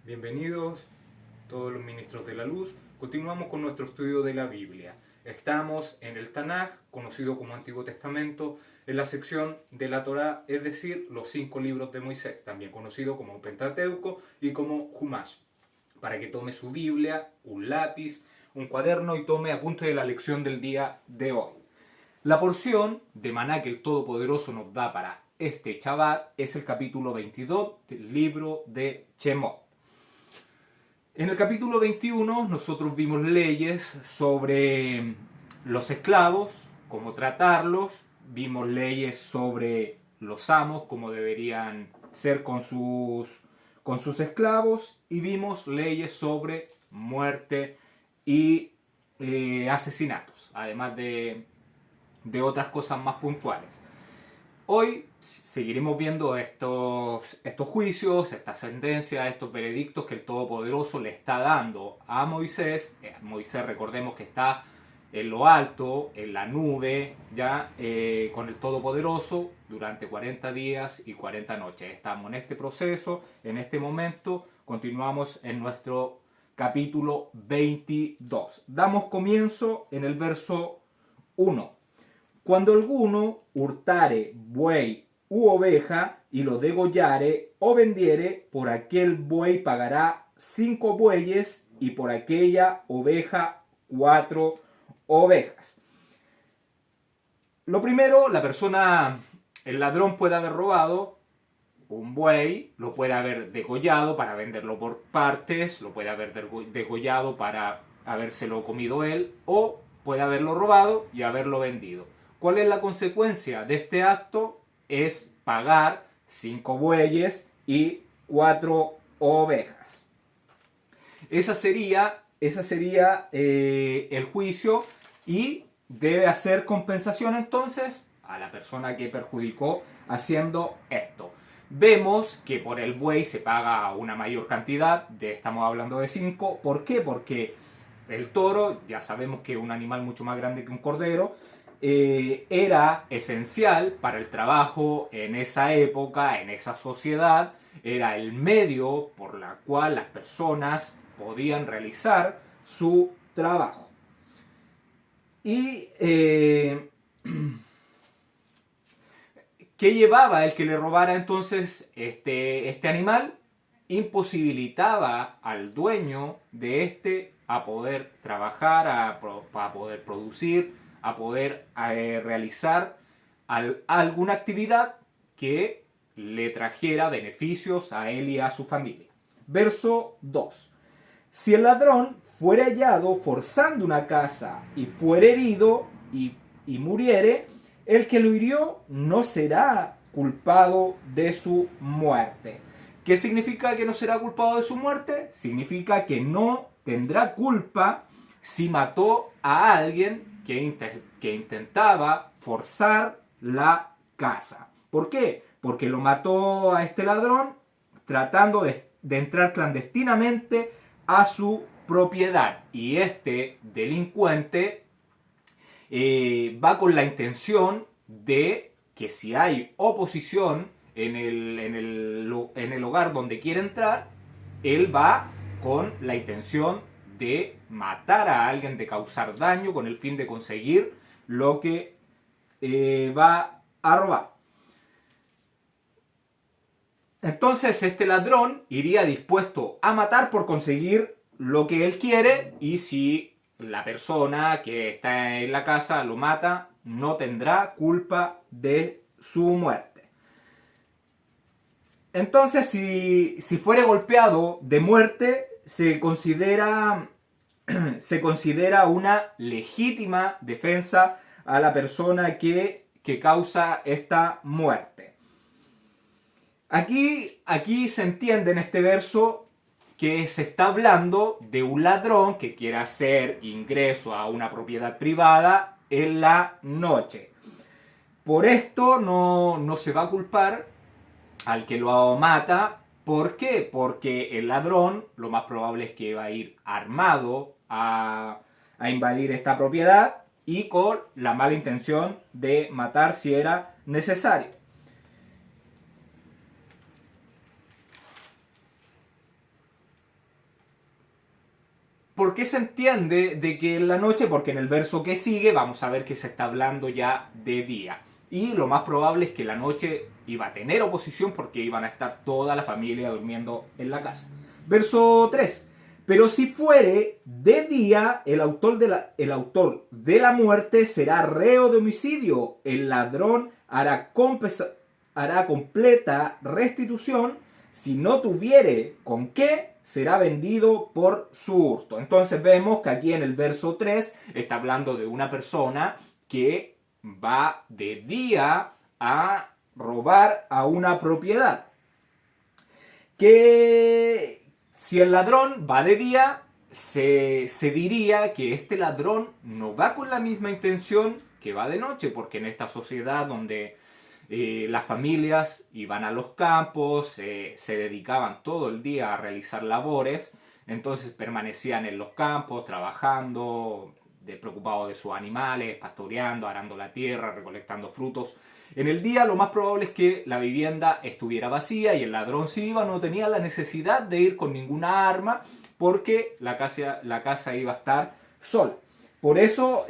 Bienvenidos todos los ministros de la luz. Continuamos con nuestro estudio de la Biblia. Estamos en el Tanaj, conocido como Antiguo Testamento, en la sección de la Torá, es decir, los 5 libros de Moisés, también conocido como Pentateuco y como Humash. Para que tome su Biblia, un lápiz, un cuaderno y tome apunte de la lección del día de hoy. La porción de maná que el Todopoderoso nos da para este Shabbat es el capítulo 22 del libro de Shemot. En el capítulo 21 nosotros vimos leyes sobre los esclavos, cómo tratarlos, vimos leyes sobre los amos, cómo deberían ser con sus esclavos, y vimos leyes sobre muerte y asesinatos, además de otras cosas más puntuales. Hoy seguiremos viendo estos juicios, estas sentencias, estos veredictos que el Todopoderoso le está dando a Moisés. Moisés, recordemos que está en lo alto, en la nube, ya con el Todopoderoso durante 40 días y 40 noches. Estamos en este proceso, en este momento, continuamos en nuestro capítulo 22. Damos comienzo en el verso 1. Cuando alguno hurtare buey u oveja y lo degollare o vendiere, por aquel buey pagará 5 bueyes y por aquella oveja 4 ovejas. Lo primero, el ladrón puede haber robado un buey, lo puede haber degollado para venderlo por partes, lo puede haber degollado para habérselo comido él, o puede haberlo robado y haberlo vendido. ¿Cuál es la consecuencia de este acto? Es pagar 5 bueyes y 4 ovejas. Esa sería el juicio, y debe hacer compensación entonces a la persona que perjudicó haciendo esto. Vemos que por el buey se paga una mayor cantidad, estamos hablando de 5. ¿Por qué? Porque el toro, ya sabemos que es un animal mucho más grande que un cordero, era esencial para el trabajo en esa época, en esa sociedad. Era el medio por el cual las personas podían realizar su trabajo. Y ¿qué llevaba el que le robara entonces este animal? Imposibilitaba al dueño de a poder trabajar, a poder producir, a poder realizar alguna actividad que le trajera beneficios a él y a su familia. Verso 2. Si el ladrón fuere hallado forzando una casa y fuere herido y muriere, el que lo hirió no será culpado de su muerte. ¿Qué significa que no será culpado de su muerte? Significa que no tendrá culpa si mató a alguien que intentaba forzar la casa. ¿Por qué? Porque lo mató a este ladrón tratando de entrar clandestinamente a su propiedad. Y este delincuente va con la intención de que si hay oposición en el hogar donde quiere entrar, él va con la intención de matar a alguien, de causar daño con el fin de conseguir lo que va a robar. Entonces este ladrón iría dispuesto a matar por conseguir lo que él quiere, y si la persona que está en la casa lo mata, no tendrá culpa de su muerte. Entonces, si fuere golpeado de muerte, se considera una legítima defensa a la persona que causa esta muerte. Aquí se entiende en este verso que se está hablando de un ladrón que quiere hacer ingreso a una propiedad privada en la noche. Por esto no se va a culpar al que lo mata. ¿Por qué? Porque el ladrón lo más probable es que va a ir armado a invadir esta propiedad y con la mala intención de matar si era necesario. ¿Por qué se entiende de que en la noche? Porque en el verso que sigue vamos a ver que se está hablando ya de día. Y lo más probable es que la noche iba a tener oposición porque iban a estar toda la familia durmiendo en la casa. Verso 3. Pero si fuere de día, el autor de la muerte será reo de homicidio. El ladrón hará completa restitución. Si no tuviere con qué, será vendido por su hurto. Entonces vemos que aquí en el verso 3 está hablando de una persona que va de día a robar a una propiedad. Que si el ladrón va de día, se diría que este ladrón no va con la misma intención que va de noche, porque en esta sociedad donde las familias iban a los campos, se dedicaban todo el día a realizar labores, entonces permanecían en los campos trabajando, preocupados de sus animales, pastoreando, arando la tierra, recolectando frutos. En el día lo más probable es que la vivienda estuviera vacía y el ladrón, si iba, no tenía la necesidad de ir con ninguna arma porque la casa iba a estar sola. Por eso,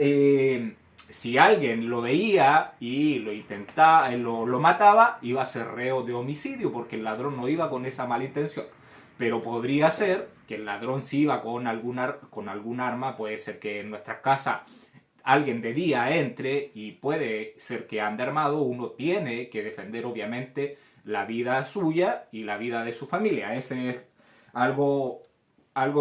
si alguien lo veía y lo intentaba, lo mataba, iba a ser reo de homicidio porque el ladrón no iba con esa mala intención. Pero podría ser que el ladrón sí iba con algún arma, puede ser que en nuestras casas alguien de día entre y puede ser que ande armado, uno tiene que defender obviamente la vida suya y la vida de su familia. Ese es algo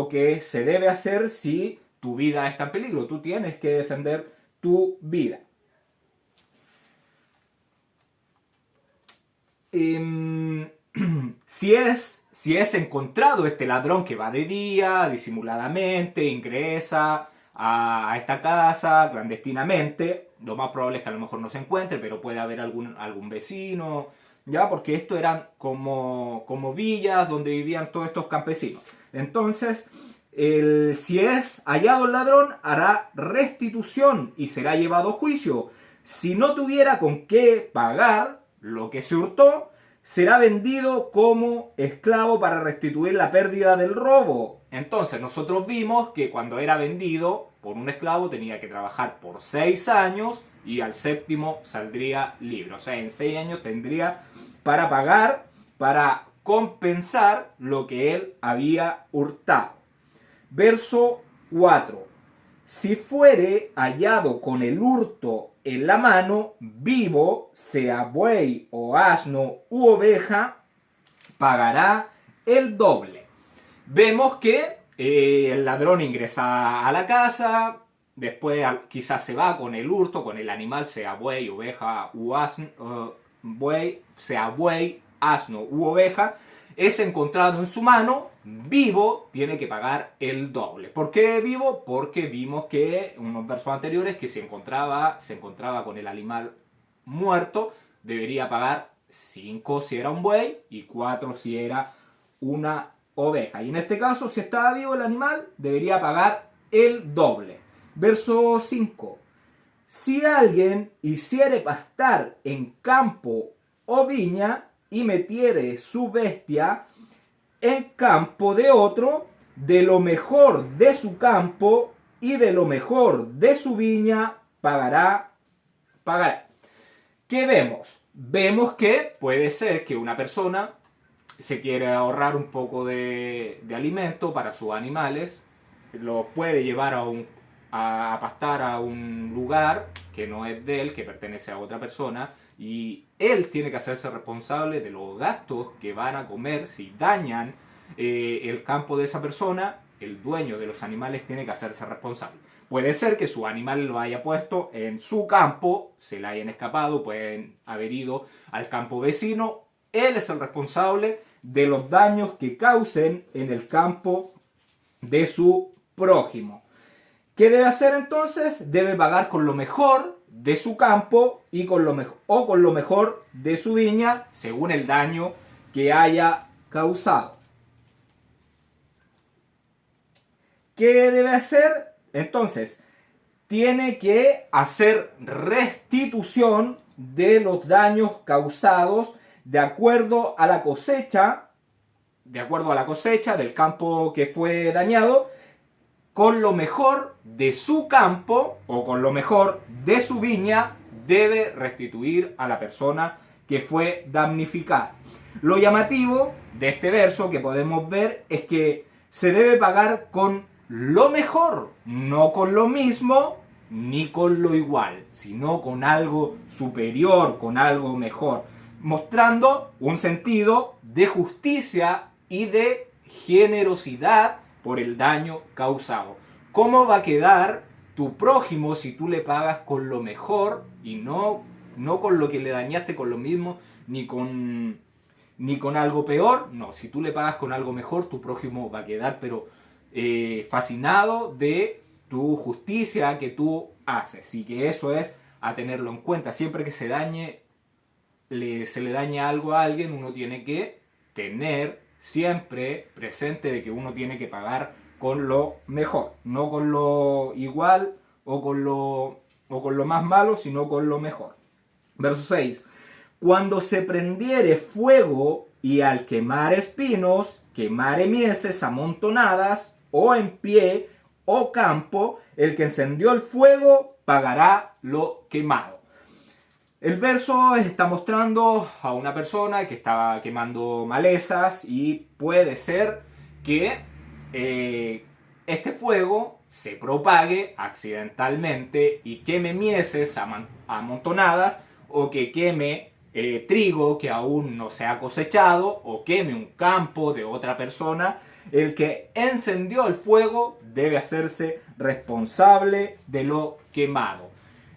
que se debe hacer si tu vida está en peligro. Tú tienes que defender tu vida. Si es encontrado este ladrón que va de día, disimuladamente, ingresa a esta casa clandestinamente, lo más probable es que a lo mejor no se encuentre, pero puede haber algún vecino, ¿ya? Porque esto eran como villas donde vivían todos estos campesinos. Entonces, si es hallado el ladrón, hará restitución y será llevado a juicio. Si no tuviera con qué pagar lo que se hurtó, será vendido como esclavo para restituir la pérdida del robo. Entonces nosotros vimos que cuando era vendido por un esclavo tenía que trabajar por 6 años y al 7º saldría libre. O sea, en 6 años tendría para pagar, para compensar lo que él había hurtado. Verso 4. Si fuere hallado con el hurto en la mano, vivo, sea buey o asno u oveja, pagará el doble. Vemos que el ladrón ingresa a la casa, después quizás se va con el hurto, con el animal, sea buey, oveja u asno, asno u oveja, es encontrado en su mano, vivo, tiene que pagar el doble. ¿Por qué vivo? Porque vimos que en unos versos anteriores que se encontraba con el animal muerto, debería pagar 5 si era un buey y 4 si era una oveja. Y en este caso, si estaba vivo el animal, debería pagar el doble. Verso 5. Si alguien hiciere pastar en campo o viña y metiere su bestia en campo de otro, de lo mejor de su campo y de lo mejor de su viña pagará. ¿Qué vemos? Vemos que puede ser que una persona se quiere ahorrar un poco de alimento para sus animales, lo puede llevar a pastar a un lugar que no es de él, que pertenece a otra persona, y él tiene que hacerse responsable de los gastos que van a comer si dañan el campo de esa persona. El dueño de los animales tiene que hacerse responsable. Puede ser que su animal lo haya puesto en su campo, se le hayan escapado, pueden haber ido al campo vecino. Él es el responsable de los daños que causen en el campo de su prójimo. ¿Qué debe hacer entonces? Debe pagar con lo mejor de su campo y con lo mejor de su viña, según el daño que haya causado. ¿Qué debe hacer? Entonces, tiene que hacer restitución de los daños causados de acuerdo a la cosecha del campo que fue dañado. con lo mejor de su campo o con lo mejor de su viña debe restituir a la persona que fue damnificada. Lo llamativo de este verso que podemos ver es que se debe pagar con lo mejor, no con lo mismo ni con lo igual, sino con algo superior, con algo mejor, mostrando un sentido de justicia y de generosidad por el daño causado. ¿Cómo va a quedar tu prójimo si tú le pagas con lo mejor y no con lo que le dañaste, con lo mismo, ni con algo peor? No, si tú le pagas con algo mejor, tu prójimo va a quedar pero fascinado de tu justicia que tú haces. Así que eso es a tenerlo en cuenta. Siempre que se le daña algo a alguien, uno tiene que tener siempre presente de que uno tiene que pagar con lo mejor, no con lo igual o con lo más malo, sino con lo mejor. Verso 6. Cuando se prendiere fuego y al quemar espinos, quemare mieses amontonadas, o en pie, o campo, el que encendió el fuego pagará lo quemado. El verso está mostrando a una persona que estaba quemando malezas y puede ser que este fuego se propague accidentalmente y queme mieses amontonadas o que queme trigo que aún no se ha cosechado o queme un campo de otra persona. El que encendió el fuego debe hacerse responsable de lo quemado.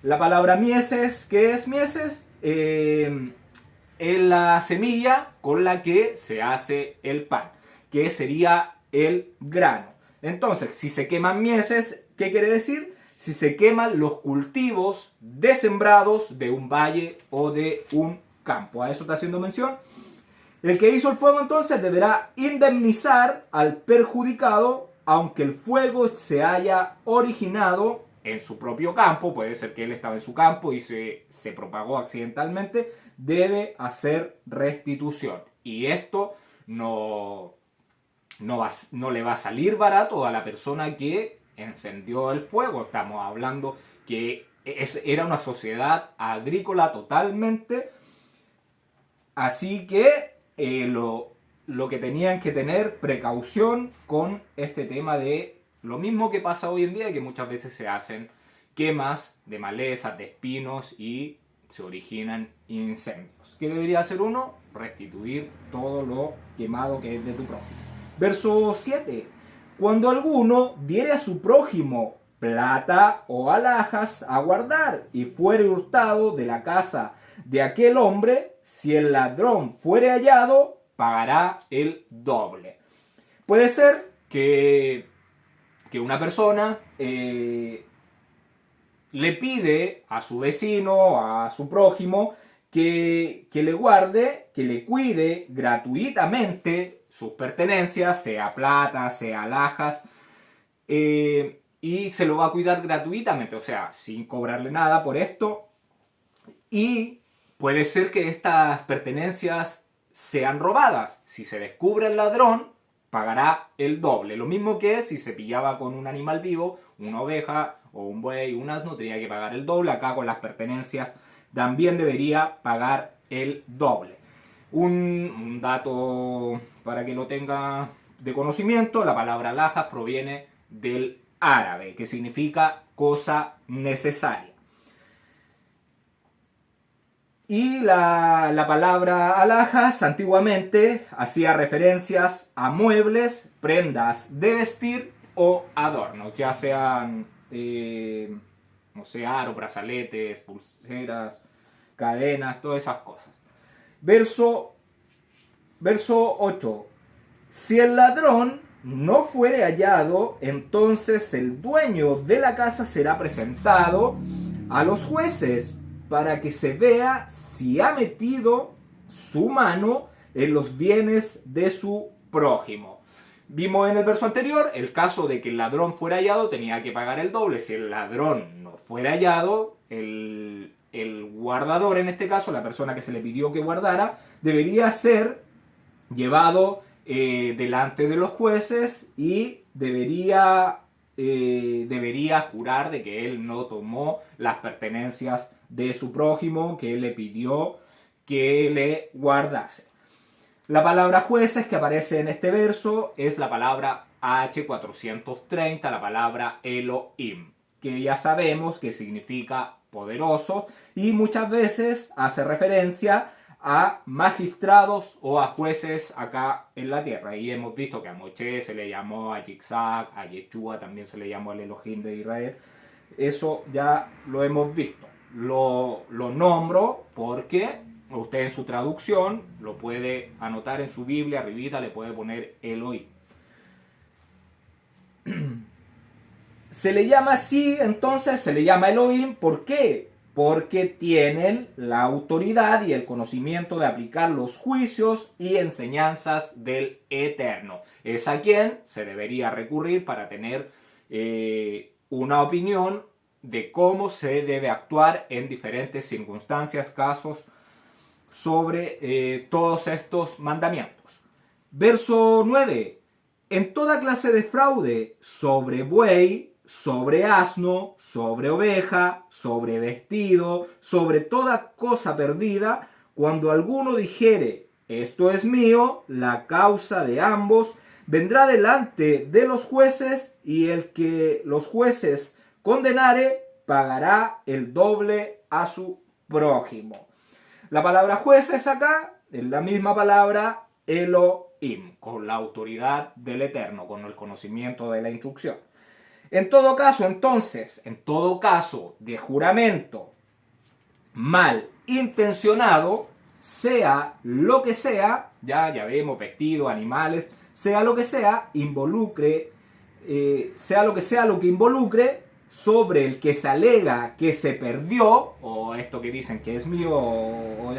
La palabra mieses, ¿qué es mieses? Es la semilla con la que se hace el pan, que sería el grano. Entonces, si se queman mieses, ¿qué quiere decir? Si se queman los cultivos desembrados de un valle o de un campo. A eso está haciendo mención. El que hizo el fuego entonces deberá indemnizar al perjudicado, aunque el fuego se haya originado en su propio campo. Puede ser que él estaba en su campo y se propagó accidentalmente. Debe hacer restitución. Y esto no le va a salir barato a la persona que encendió el fuego. Estamos hablando que era una sociedad agrícola totalmente. Así que lo que tenían que tener precaución con este tema de lo mismo que pasa hoy en día, que muchas veces se hacen quemas de malezas, de espinos y se originan incendios. ¿Qué debería hacer uno? Restituir todo lo quemado que es de tu prójimo. Verso 7. Cuando alguno diere a su prójimo plata o alhajas a guardar y fuere hurtado de la casa de aquel hombre, si el ladrón fuere hallado, pagará el doble. Puede ser que una persona le pide a su vecino, a su prójimo, que le guarde, que le cuide gratuitamente sus pertenencias, sea plata, sea alhajas, y se lo va a cuidar gratuitamente, o sea, sin cobrarle nada por esto. Y puede ser que estas pertenencias sean robadas. Si se descubre el ladrón, pagará el doble. Lo mismo que si se pillaba con un animal vivo, una oveja o un buey, un asno, tenía que pagar el doble. Acá con las pertenencias también debería pagar el doble. Un dato para que lo tenga de conocimiento, la palabra alhajas proviene del árabe, que significa cosa necesaria. Y la palabra alhajas antiguamente hacía referencias a muebles, prendas de vestir o adornos, ya sean, aros, brazaletes, pulseras, cadenas, todas esas cosas. Verso 8. Si el ladrón no fuere hallado, entonces el dueño de la casa será presentado a los jueces para que se vea si ha metido su mano en los bienes de su prójimo. Vimos en el verso anterior el caso de que el ladrón fuera hallado, tenía que pagar el doble. Si el ladrón no fuera hallado, el guardador, en este caso, la persona que se le pidió que guardara, debería ser llevado delante de los jueces y debería debería jurar de que él no tomó las pertenencias de su prójimo, que él le pidió que le guardase. La palabra jueces que aparece en este verso es la palabra H430, la palabra Elohim, que ya sabemos que significa poderoso y muchas veces hace referencia a magistrados o a jueces acá en la tierra. Y hemos visto que a Moshe se le llamó, a Yitzhak, a Yeshua también se le llamó el Elohim de Israel. Eso ya lo hemos visto. Lo nombro porque usted en su traducción lo puede anotar en su Biblia, arribita le puede poner Elohim. Se le llama así, entonces se le llama Elohim. ¿Por qué? Porque tienen la autoridad y el conocimiento de aplicar los juicios y enseñanzas del Eterno. Es a quien se debería recurrir para tener una opinión de cómo se debe actuar en diferentes circunstancias, casos, sobre todos estos mandamientos. Verso 9. En toda clase de fraude, sobre buey, sobre asno, sobre oveja, sobre vestido, sobre toda cosa perdida, cuando alguno dijere, esto es mío, la causa de ambos vendrá delante de los jueces, y el que los jueces condenare, pagará el doble a su prójimo. La palabra jueces acá es la misma palabra Elohim, con la autoridad del Eterno, con el conocimiento de la instrucción. En todo caso, entonces, en todo caso de juramento mal intencionado, sea lo que sea, ya vemos, vestido, animales, sea lo que sea, involucre, sea lo que involucre, sobre el que se alega que se perdió, o esto que dicen que es mío, o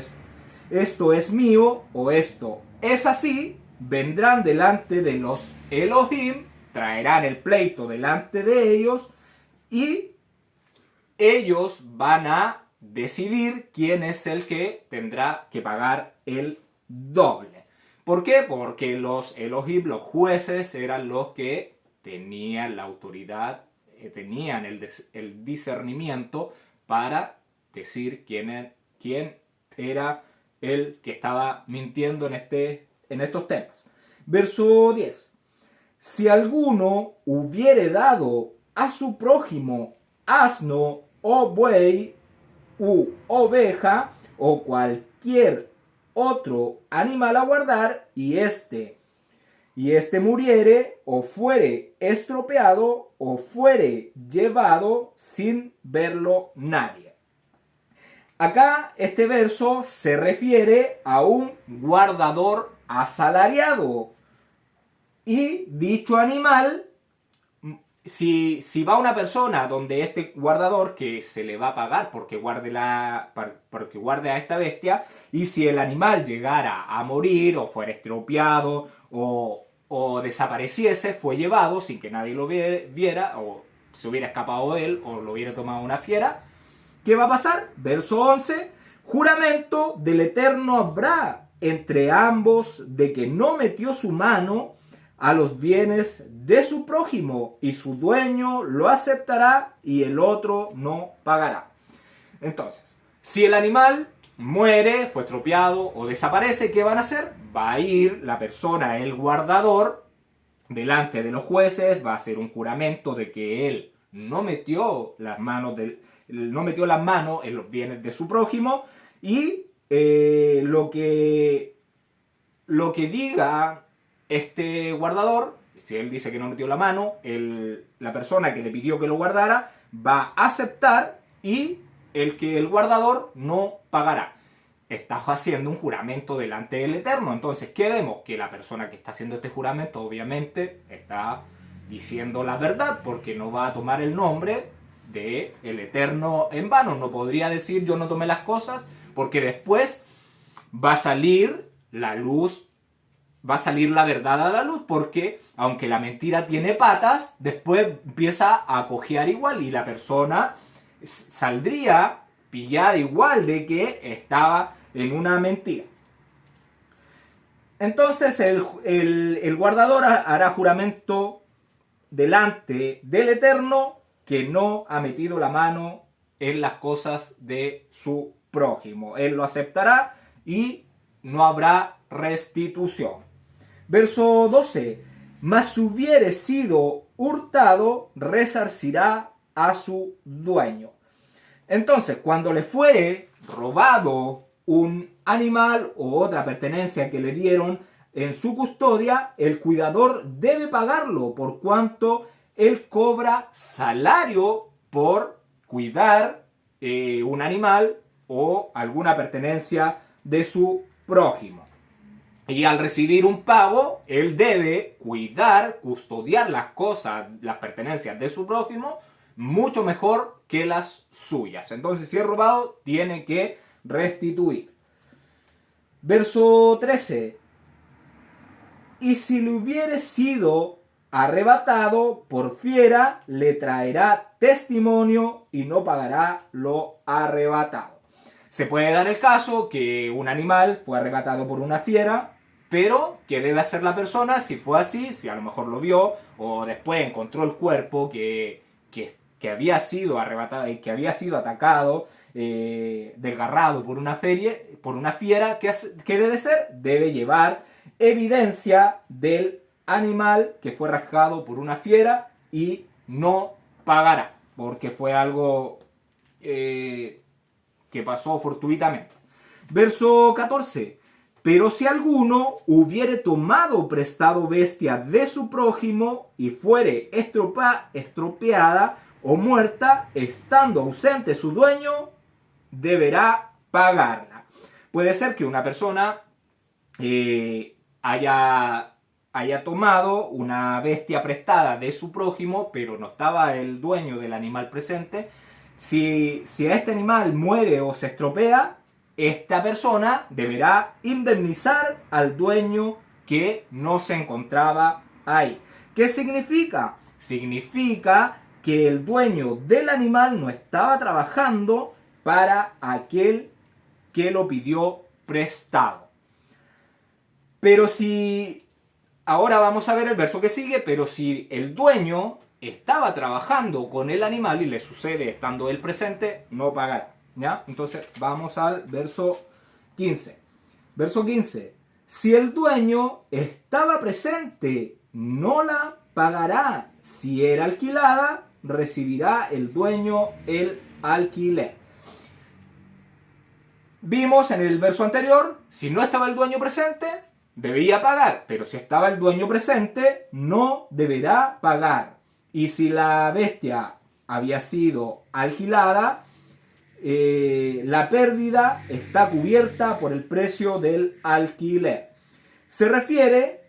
esto es mío, o esto es así, vendrán delante de los Elohim, traerán el pleito delante de ellos, y ellos van a decidir quién es el que tendrá que pagar el doble. ¿Por qué? Porque los Elohim, los jueces, eran los que tenían la autoridad, tenían el discernimiento para decir quién era el que estaba mintiendo en estos temas. Verso 10. Si alguno hubiere dado a su prójimo asno o buey u oveja o cualquier otro animal a guardar, y este muriere o fuere estropeado o fuere llevado sin verlo nadie. Acá este verso se refiere a un guardador asalariado, y dicho animal, si va una persona donde este guardador, que se le va a pagar porque guarde a esta bestia, y si el animal llegara a morir o fuera estropeado o desapareciese, fue llevado sin que nadie lo viera, o se hubiera escapado de él, o lo hubiera tomado una fiera, ¿qué va a pasar? Verso 11. Juramento del Eterno habrá entre ambos de que no metió su mano a los bienes de su prójimo, y su dueño lo aceptará y el otro no pagará. Entonces, si el animal muere, fue estropeado o desaparece, ¿qué van a hacer? Va a ir la persona, el guardador, delante de los jueces, va a hacer un juramento de que él no metió las manos en los bienes de su prójimo, y lo que diga este guardador, si él dice que no metió la mano, la persona que le pidió que lo guardara va a aceptar, y el guardador no pagará. Está haciendo un juramento delante del Eterno. Entonces, ¿qué vemos? Que la persona que está haciendo este juramento obviamente está diciendo la verdad, porque no va a tomar el nombre del Eterno en vano. No podría decir yo no tomé las cosas, porque después va a salir la luz, va a salir la verdad a la luz, porque aunque la mentira tiene patas, después empieza a cojear igual, y la persona saldría pillada igual de que estaba en una mentira. Entonces el guardador hará juramento delante del Eterno que no ha metido la mano en las cosas de su prójimo. Él lo aceptará y no habrá restitución. Verso 12. Mas si hubiere sido hurtado, resarcirá a su dueño. Entonces, cuando le fuere robado un animal o otra pertenencia que le dieron en su custodia, el cuidador debe pagarlo por cuanto él cobra salario por cuidar un animal o alguna pertenencia de su prójimo. Y al recibir un pago, él debe cuidar, custodiar las cosas, las pertenencias de su prójimo, mucho mejor que las suyas. Entonces, si es robado, tiene que restituir. Verso 13. Y si le hubiere sido arrebatado por fiera, le traerá testimonio y no pagará lo arrebatado. Se puede dar el caso que un animal fue arrebatado por una fiera, pero ¿qué debe hacer la persona si fue así? Si a lo mejor lo vio o después encontró el cuerpo que había sido arrebatado y que había sido atacado, desgarrado por una fiera, ¿qué debe ser? Debe llevar evidencia del animal que fue rasgado por una fiera y no pagará, porque fue algo que pasó fortuitamente. Verso 14. Pero si alguno hubiere tomado prestado bestia de su prójimo y fuere estropeada o muerta, estando ausente su dueño, deberá pagarla. Puede ser que una persona haya tomado una bestia prestada de su prójimo, pero no estaba el dueño del animal presente. Si este animal muere o se estropea, esta persona deberá indemnizar al dueño que no se encontraba ahí. ¿Qué significa? Significa que el dueño del animal no estaba trabajando para aquel que lo pidió prestado. Pero si, ahora vamos a ver el verso que sigue, pero si el dueño estaba trabajando con el animal y le sucede estando él presente, no pagará. ¿Ya? Entonces vamos al verso 15. Verso 15. Si el dueño estaba presente, no la pagará. Si era alquilada, recibirá el dueño el alquiler. Vimos en el verso anterior, si no estaba el dueño presente, debía pagar. Pero si estaba el dueño presente, no deberá pagar. Y si la bestia había sido alquilada, la pérdida está cubierta por el precio del alquiler. Se refiere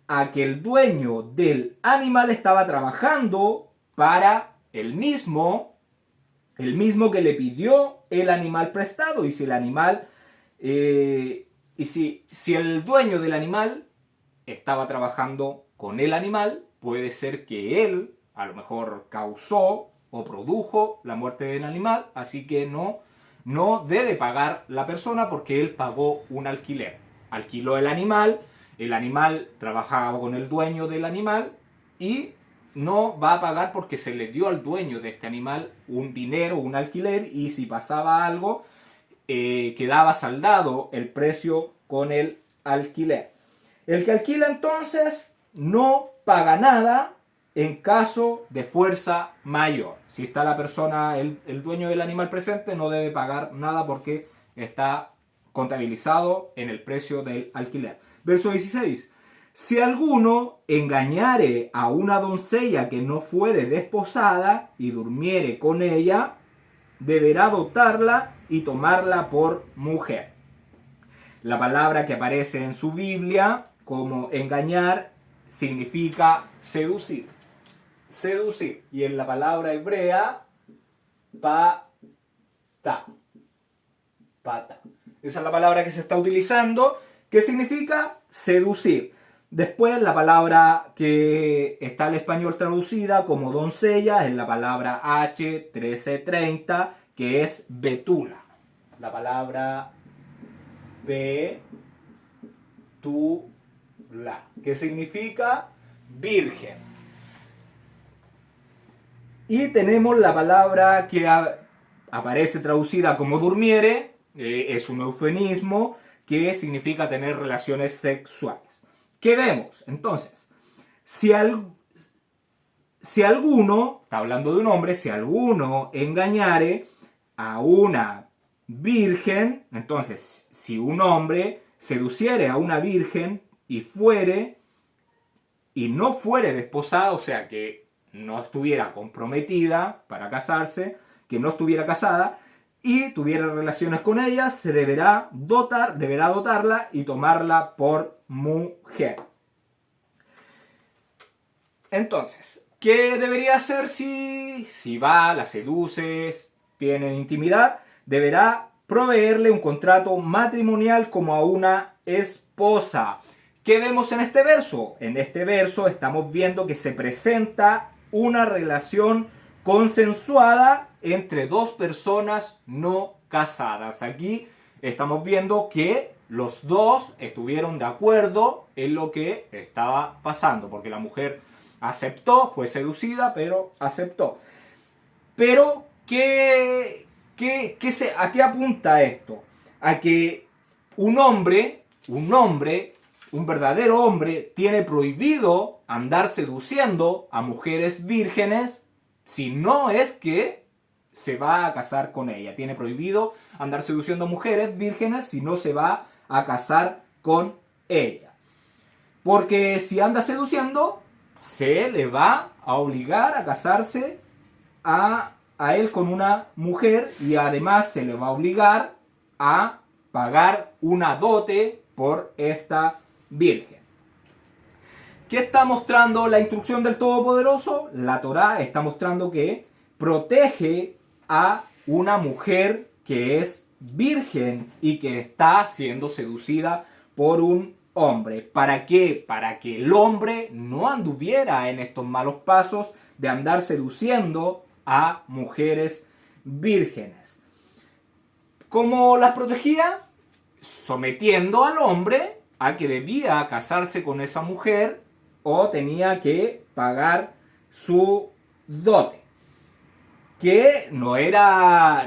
a que el dueño del animal estaba trabajando para el mismo que le pidió el animal prestado. Y si el animal si el dueño del animal estaba trabajando con el animal, puede ser que él a lo mejor causó o produjo la muerte del animal, así que no debe pagar la persona porque él pagó un alquiler. Alquiló el animal trabajaba con el dueño del animal y no va a pagar porque se le dio al dueño de este animal un dinero, un alquiler, y si pasaba algo, quedaba saldado el precio con el alquiler. El que alquila entonces no paga nada en caso de fuerza mayor. Si está la persona, el dueño del animal presente, no debe pagar nada porque está contabilizado en el precio del alquiler. Verso 16. Si alguno engañare a una doncella que no fuere desposada y durmiere con ella, deberá dotarla y tomarla por mujer. La palabra que aparece en su Biblia como engañar significa seducir. Seducir. Y en la palabra hebrea, pata. Pata. Esa es la palabra que se está utilizando, que significa seducir. Después la palabra que está al español traducida como doncella es la palabra H1330, que es betula. La palabra betula, que significa virgen. Y tenemos la palabra que aparece traducida como durmiere, es un eufemismo que significa tener relaciones sexuales. ¿Qué vemos? Entonces, si alguno, está hablando de un hombre, si alguno engañare a una virgen, entonces, si un hombre seduciere a una virgen y no fuere desposada, o sea, que no estuviera comprometida para casarse, que no estuviera casada, y tuviera relaciones con ella, se deberá dotarla y tomarla por mujer. Entonces, ¿qué debería hacer si va, la seduces, tienen intimidad? Deberá proveerle un contrato matrimonial como a una esposa. ¿Qué vemos en este verso? En este verso estamos viendo que se presenta una relación consensuada entre dos personas no casadas. Aquí estamos viendo que los dos estuvieron de acuerdo en lo que estaba pasando, porque la mujer aceptó, fue seducida, pero aceptó. Pero, ¿a qué apunta esto? A que un verdadero hombre, tiene prohibido andar seduciendo a mujeres vírgenes si no es que se va a casar con ella. Tiene prohibido andar seduciendo a mujeres vírgenes si no se va a casar con ella. Porque si anda seduciendo, se le va a obligar a casarse a él con una mujer, y además se le va a obligar a pagar una dote por esta virgen. ¿Qué está mostrando la instrucción del Todopoderoso? La Torá está mostrando que protege a una mujer que es virgen y que está siendo seducida por un hombre. ¿Para qué? Para que el hombre no anduviera en estos malos pasos de andar seduciendo a mujeres vírgenes. ¿Cómo las protegía? Sometiendo al hombre a que debía casarse con esa mujer o tenía que pagar su dote. Que no era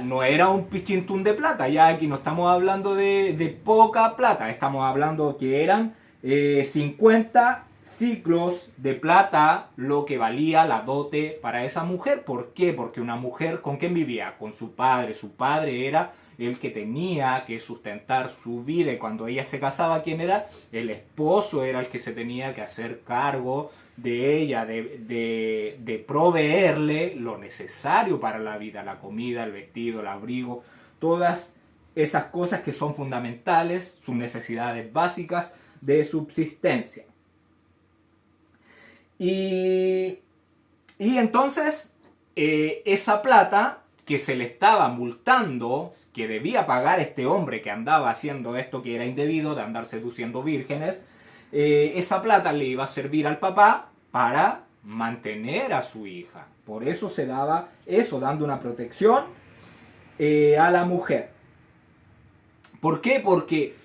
un pichintún de plata, ya aquí no estamos hablando de poca plata, estamos hablando que eran 50 ciclos de plata lo que valía la dote para esa mujer. ¿Por qué? Porque una mujer, ¿con quién vivía? Con su padre. Su padre era el que tenía que sustentar su vida, y cuando ella se casaba, ¿quién era? El esposo era el que se tenía que hacer cargo de ella, de proveerle lo necesario para la vida, la comida, el vestido, el abrigo, todas esas cosas que son fundamentales, sus necesidades básicas de subsistencia. Y entonces esa plata que se le estaba multando, que debía pagar este hombre que andaba haciendo esto que era indebido, de andar seduciendo vírgenes, esa plata le iba a servir al papá para mantener a su hija. Por eso se daba eso, dando una protección a la mujer. ¿Por qué? Porque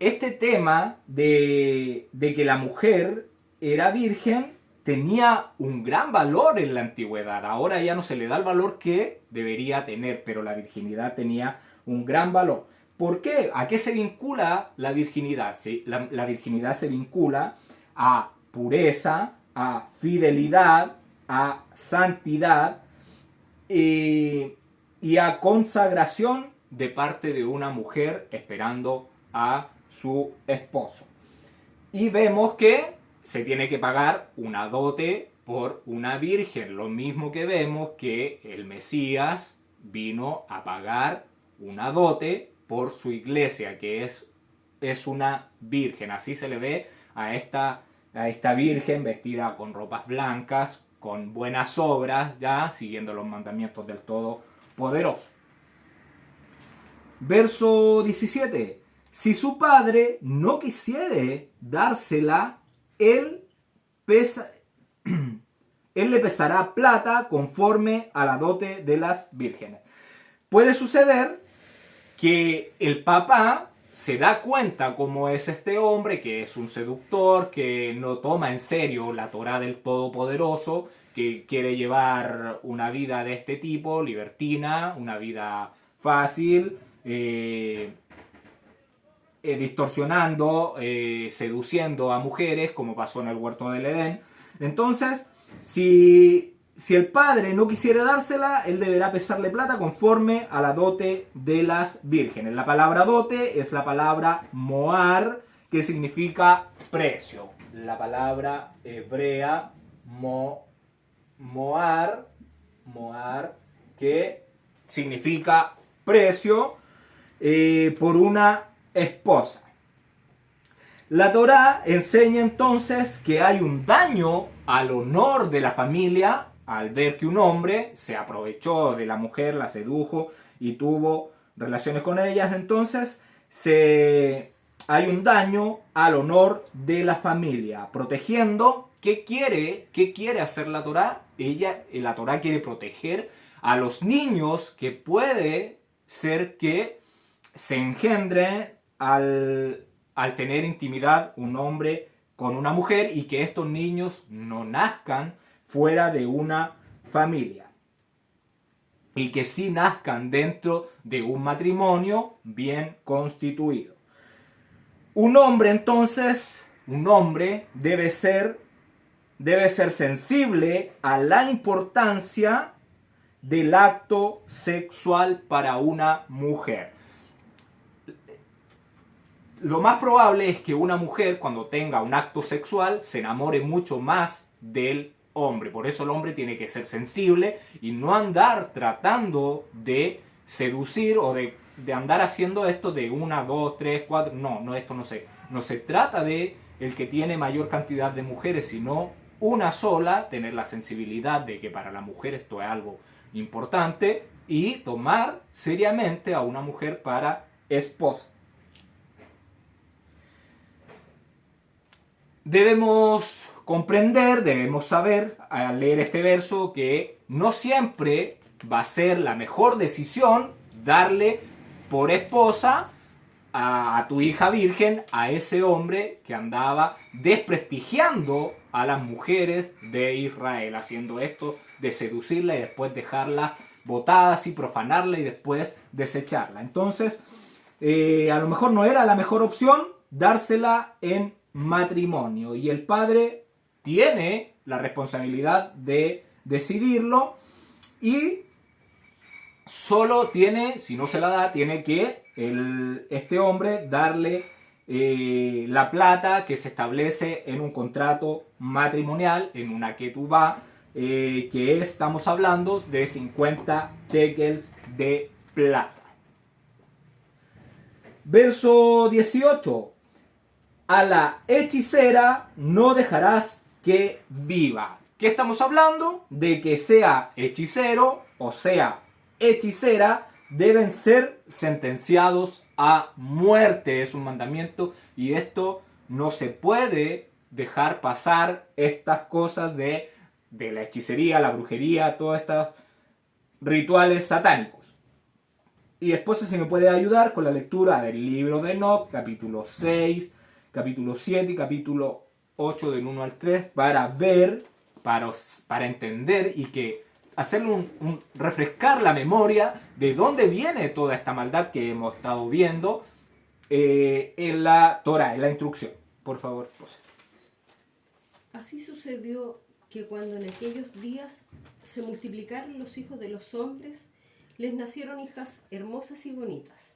este tema de que la mujer era virgen tenía un gran valor en la antigüedad. Ahora ya no se le da el valor que debería tener, pero la virginidad tenía un gran valor. ¿Por qué? ¿A qué se vincula la virginidad? ¿Sí? La virginidad se vincula a pureza, a fidelidad, a santidad y a consagración de parte de una mujer esperando a su esposo. Y vemos que se tiene que pagar una dote por una virgen. Lo mismo que vemos que el Mesías vino a pagar una dote por su iglesia, que es una virgen. Así se le ve a esta virgen vestida con ropas blancas, con buenas obras, ya siguiendo los mandamientos del Todopoderoso. Verso 17. Si su padre no quisiere dársela, él le pesará plata conforme a la dote de las vírgenes. Puede suceder que el papá se da cuenta cómo es este hombre, que es un seductor, que no toma en serio la Torá del Todopoderoso, que quiere llevar una vida de este tipo, libertina, una vida fácil, distorsionando, seduciendo a mujeres, como pasó en el huerto del Edén. Entonces, si el padre no quisiera dársela, él deberá pesarle plata conforme a la dote de las vírgenes. La palabra dote es la palabra moar, que significa precio. La palabra hebrea moar, que significa precio por una esposa. La Torá enseña entonces que hay un daño al honor de la familia al ver que un hombre se aprovechó de la mujer, la sedujo y tuvo relaciones con ellas. Entonces hay un daño al honor de la familia, protegiendo. ¿Qué quiere hacer la Torá? La Torá quiere proteger a los niños, que puede ser que se engendre al tener intimidad un hombre con una mujer, y que estos niños no nazcan fuera de una familia, y que sí nazcan dentro de un matrimonio bien constituido. Un hombre entonces, debe ser sensible a la importancia del acto sexual para una mujer. Lo más probable es que una mujer, cuando tenga un acto sexual, se enamore mucho más del hombre. Por eso el hombre tiene que ser sensible y no andar tratando de seducir o de andar haciendo esto de 1, 2, 3, 4. No, esto no se trata de el que tiene mayor cantidad de mujeres, sino una sola, tener la sensibilidad de que para la mujer esto es algo importante y tomar seriamente a una mujer para esposa. Debemos comprender, debemos saber al leer este verso que no siempre va a ser la mejor decisión darle por esposa a tu hija virgen a ese hombre que andaba desprestigiando a las mujeres de Israel, haciendo esto de seducirla y después dejarla botadas y profanarla y después desecharla. Entonces, a lo mejor no era la mejor opción dársela en matrimonio, y el padre tiene la responsabilidad de decidirlo, y solo tiene, si no se la da, tiene que este hombre darle la plata que se establece en un contrato matrimonial, en una ketubá, que estamos hablando de 50 shekels de plata. Verso 18. A la hechicera no dejarás que viva. ¿Qué estamos hablando? De que sea hechicero o sea hechicera, deben ser sentenciados a muerte. Es un mandamiento, y esto no se puede dejar pasar, estas cosas de la hechicería, la brujería, todos estos rituales satánicos. Y después se me puede ayudar con la lectura del libro de Enoc, capítulo 6, capítulo 7 y capítulo 8 del 1 al 3, para ver, para entender y que hacerle refrescar la memoria de dónde viene toda esta maldad que hemos estado viendo en la Torá, en la instrucción. Por favor, José. Así sucedió que cuando en aquellos días se multiplicaron los hijos de los hombres, les nacieron hijas hermosas y bonitas.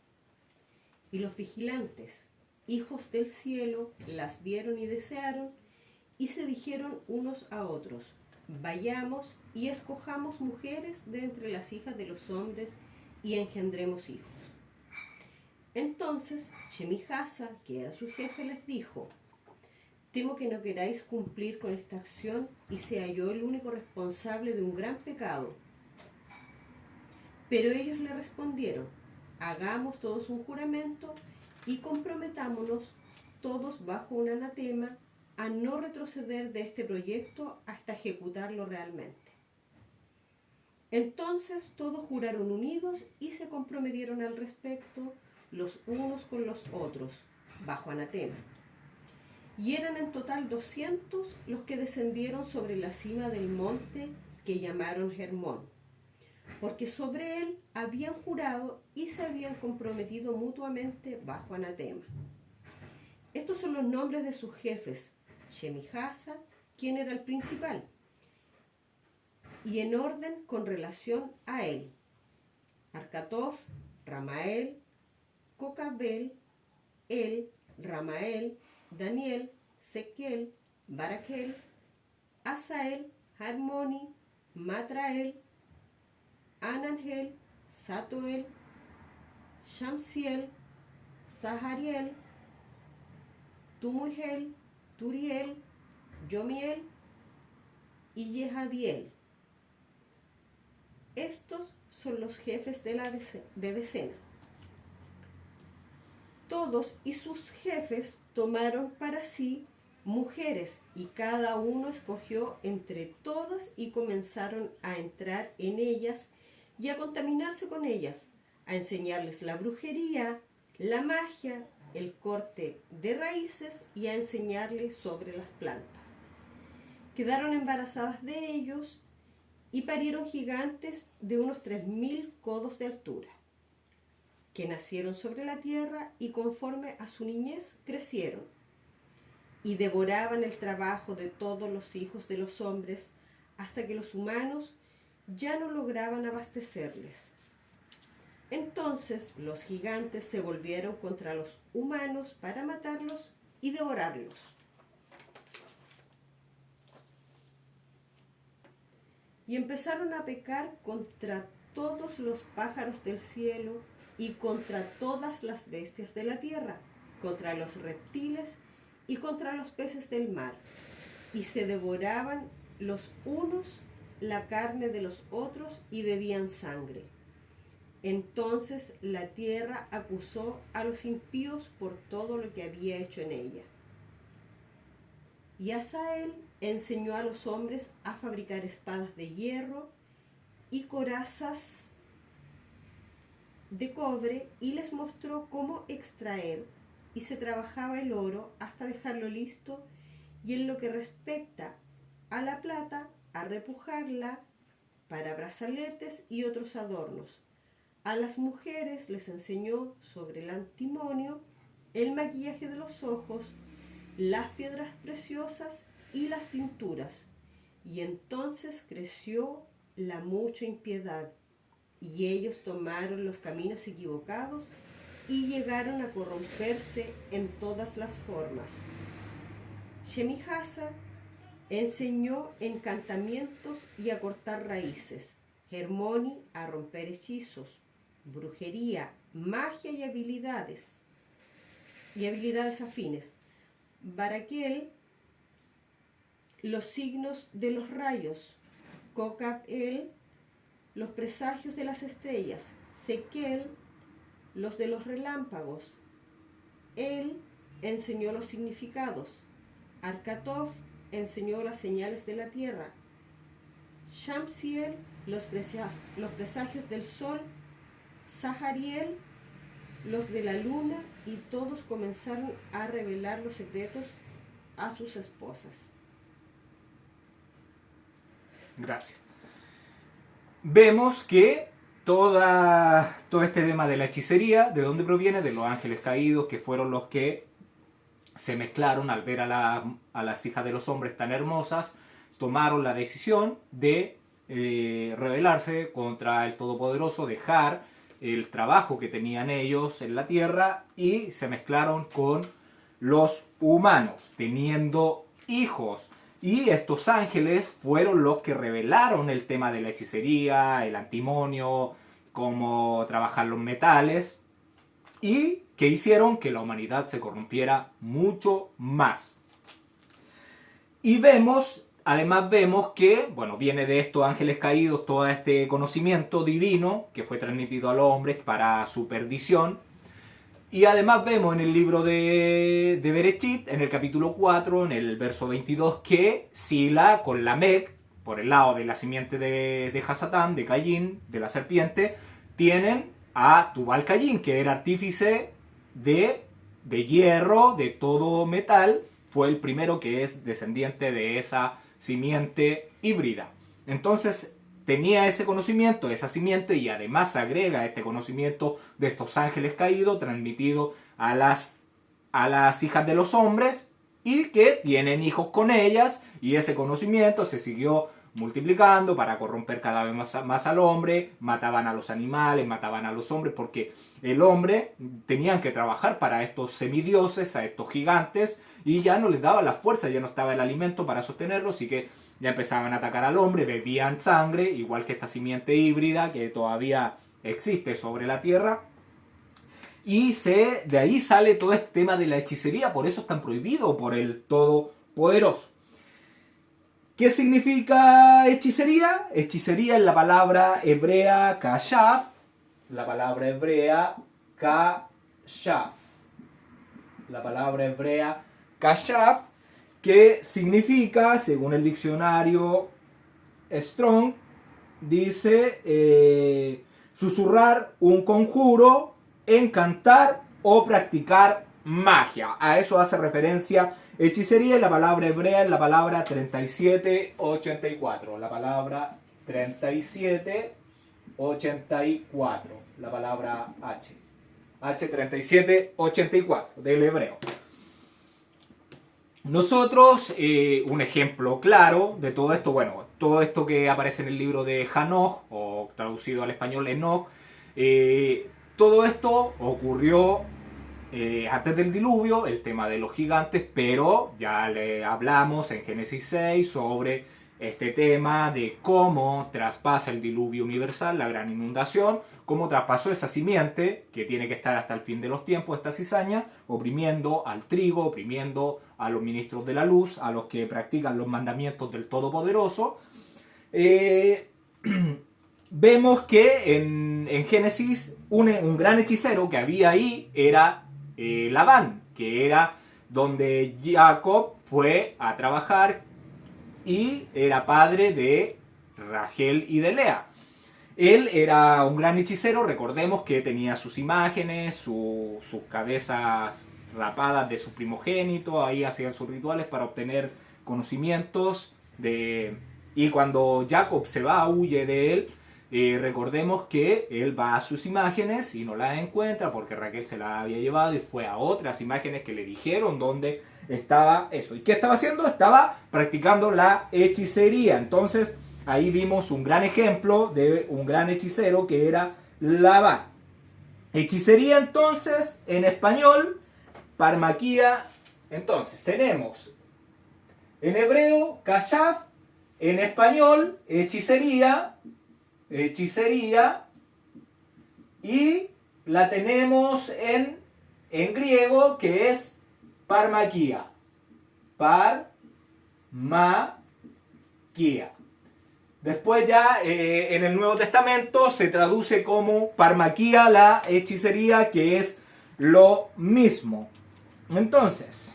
Y los vigilantes, hijos del cielo, las vieron y desearon, y se dijeron unos a otros: vayamos y escojamos mujeres de entre las hijas de los hombres y engendremos hijos. Entonces Shemijasa, que era su jefe, les dijo: temo que no queráis cumplir con esta acción y sea yo el único responsable de un gran pecado. Pero ellos le respondieron: hagamos todos un juramento y comprometámonos todos bajo un anatema a no retroceder de este proyecto hasta ejecutarlo realmente. Entonces todos juraron unidos y se comprometieron al respecto, los unos con los otros, bajo anatema. Y eran en total 200 los que descendieron sobre la cima del monte que llamaron Hermón, porque sobre él habían jurado y se habían comprometido mutuamente bajo anatema. Estos son los nombres de sus jefes: Shemijasa, quien era el principal, y en orden con relación a él: Arcatof, Ramael, Cocabel, El, Ramael, Daniel, Sequel, Baraquel, Asael, Harmoni, Matrael, Anangel, Satoel, Shamsiel, Sahariel, Tumuel, Turiel, Yomiel y Yehadiel. Estos son los jefes de decena. Todos y sus jefes tomaron para sí mujeres, y cada uno escogió entre todas y comenzaron a entrar en ellas y a contaminarse con ellas, a enseñarles la brujería, la magia, el corte de raíces y a enseñarles sobre las plantas. Quedaron embarazadas de ellos y parieron gigantes de unos 3000 codos de altura, que nacieron sobre la tierra y conforme a su niñez crecieron, y devoraban el trabajo de todos los hijos de los hombres hasta que los humanos ya no lograban abastecerles. Entonces los gigantes se volvieron contra los humanos para matarlos y devorarlos. Y empezaron a pecar contra todos los pájaros del cielo y contra todas las bestias de la tierra, contra los reptiles y contra los peces del mar, y se devoraban los unos la carne de los otros y bebían sangre. Entonces la tierra acusó a los impíos por todo lo que había hecho en ella. Y Asael enseñó a los hombres a fabricar espadas de hierro y corazas de cobre, y les mostró cómo extraer y se trabajaba el oro hasta dejarlo listo, y en lo que respecta a la plata, a repujarla para brazaletes y otros adornos. A las mujeres les enseñó sobre el antimonio, el maquillaje de los ojos, las piedras preciosas y las tinturas. Y entonces creció la mucha impiedad, y ellos tomaron los caminos equivocados y llegaron a corromperse en todas las formas. Shemijasa enseñó encantamientos y a cortar raíces, Hermoni a romper hechizos, brujería, magia y habilidades afines. Baraquel, los signos de los rayos, Cocab-el, los presagios de las estrellas, Sequel, los de los relámpagos. Él enseñó los significados. Arcatof enseñó las señales de la tierra. Shamsiel, los presagios del sol. Sahariel, los de la luna, y todos comenzaron a revelar los secretos a sus esposas. Gracias. Vemos que todo este tema de la hechicería, ¿de dónde proviene? De los ángeles caídos, que fueron los que se mezclaron al ver a las hijas de los hombres tan hermosas, tomaron la decisión de rebelarse contra el Todopoderoso, dejar el trabajo que tenían ellos en la tierra y se mezclaron con los humanos, teniendo hijos. Y estos ángeles fueron los que revelaron el tema de la hechicería, el antimonio, cómo trabajar los metales, y que hicieron que la humanidad se corrompiera mucho más. Y además vemos que, bueno, viene de estos ángeles caídos todo este conocimiento divino que fue transmitido a los hombres para su perdición. Y además vemos en el libro de Bereshit, en el capítulo 4, en el verso 22, que Sila con Lamec, por el lado de la simiente de Hasatán, de Caín, de la serpiente, tienen a Tubal-Caín, que era artífice de hierro, de todo metal. Fue el primero que es descendiente de esa simiente híbrida. Entonces tenía ese conocimiento, esa simiente, y además agrega este conocimiento de estos ángeles caídos transmitido a las hijas de los hombres, y que tienen hijos con ellas, y ese conocimiento se siguió multiplicando para corromper cada vez más al hombre. Mataban a los animales, mataban a los hombres, porque el hombre tenían que trabajar para estos semidioses, a estos gigantes, y ya no les daba la fuerza, ya no estaba el alimento para sostenerlos, y que ya empezaban a atacar al hombre, bebían sangre, igual que esta simiente híbrida que todavía existe sobre la tierra. Y de ahí sale todo este tema de la hechicería, por eso es tan prohibido por el Todopoderoso. ¿Qué significa hechicería? Hechicería es la palabra hebrea kashaf. La palabra hebrea kashaf. La palabra hebrea kashaf, que significa, según el diccionario Strong, dice susurrar un conjuro, encantar o practicar magia. A eso hace referencia hechicería, y la palabra hebrea es la palabra 3784. La palabra 3784. La palabra H. H3784 del hebreo. Nosotros, un ejemplo claro de todo esto, bueno, todo esto que aparece en el libro de Hanoch, o traducido al español Enoch, todo esto ocurrió antes del diluvio, el tema de los gigantes, pero ya le hablamos en Génesis 6 sobre este tema de cómo traspasa el diluvio universal, la gran inundación, cómo traspasó esa simiente que tiene que estar hasta el fin de los tiempos, esta cizaña, oprimiendo al trigo, oprimiendo a los ministros de la luz, a los que practican los mandamientos del Todopoderoso. Vemos que en Génesis un gran hechicero que había ahí era Labán, que era donde Jacob fue a trabajar, y era padre de Rachel y de Lea. Él era un gran hechicero, recordemos que tenía sus imágenes, sus cabezas rapadas de sus primogénitos, ahí hacían sus rituales para obtener conocimientos y cuando Jacob se va, huye de él, recordemos que él va a sus imágenes y no las encuentra porque Raquel se las había llevado y fue a otras imágenes que le dijeron dónde estaba eso. ¿Y qué estaba haciendo? Estaba practicando la hechicería. Entonces ahí vimos un gran ejemplo de un gran hechicero que era Labán. Hechicería entonces, en español, parmaquía. Entonces tenemos en hebreo, kashaf, en español, hechicería, y la tenemos en griego, que es parmaquía. Parmaquía. Después ya en el Nuevo Testamento se traduce como parmaquía la hechicería, que es lo mismo. Entonces,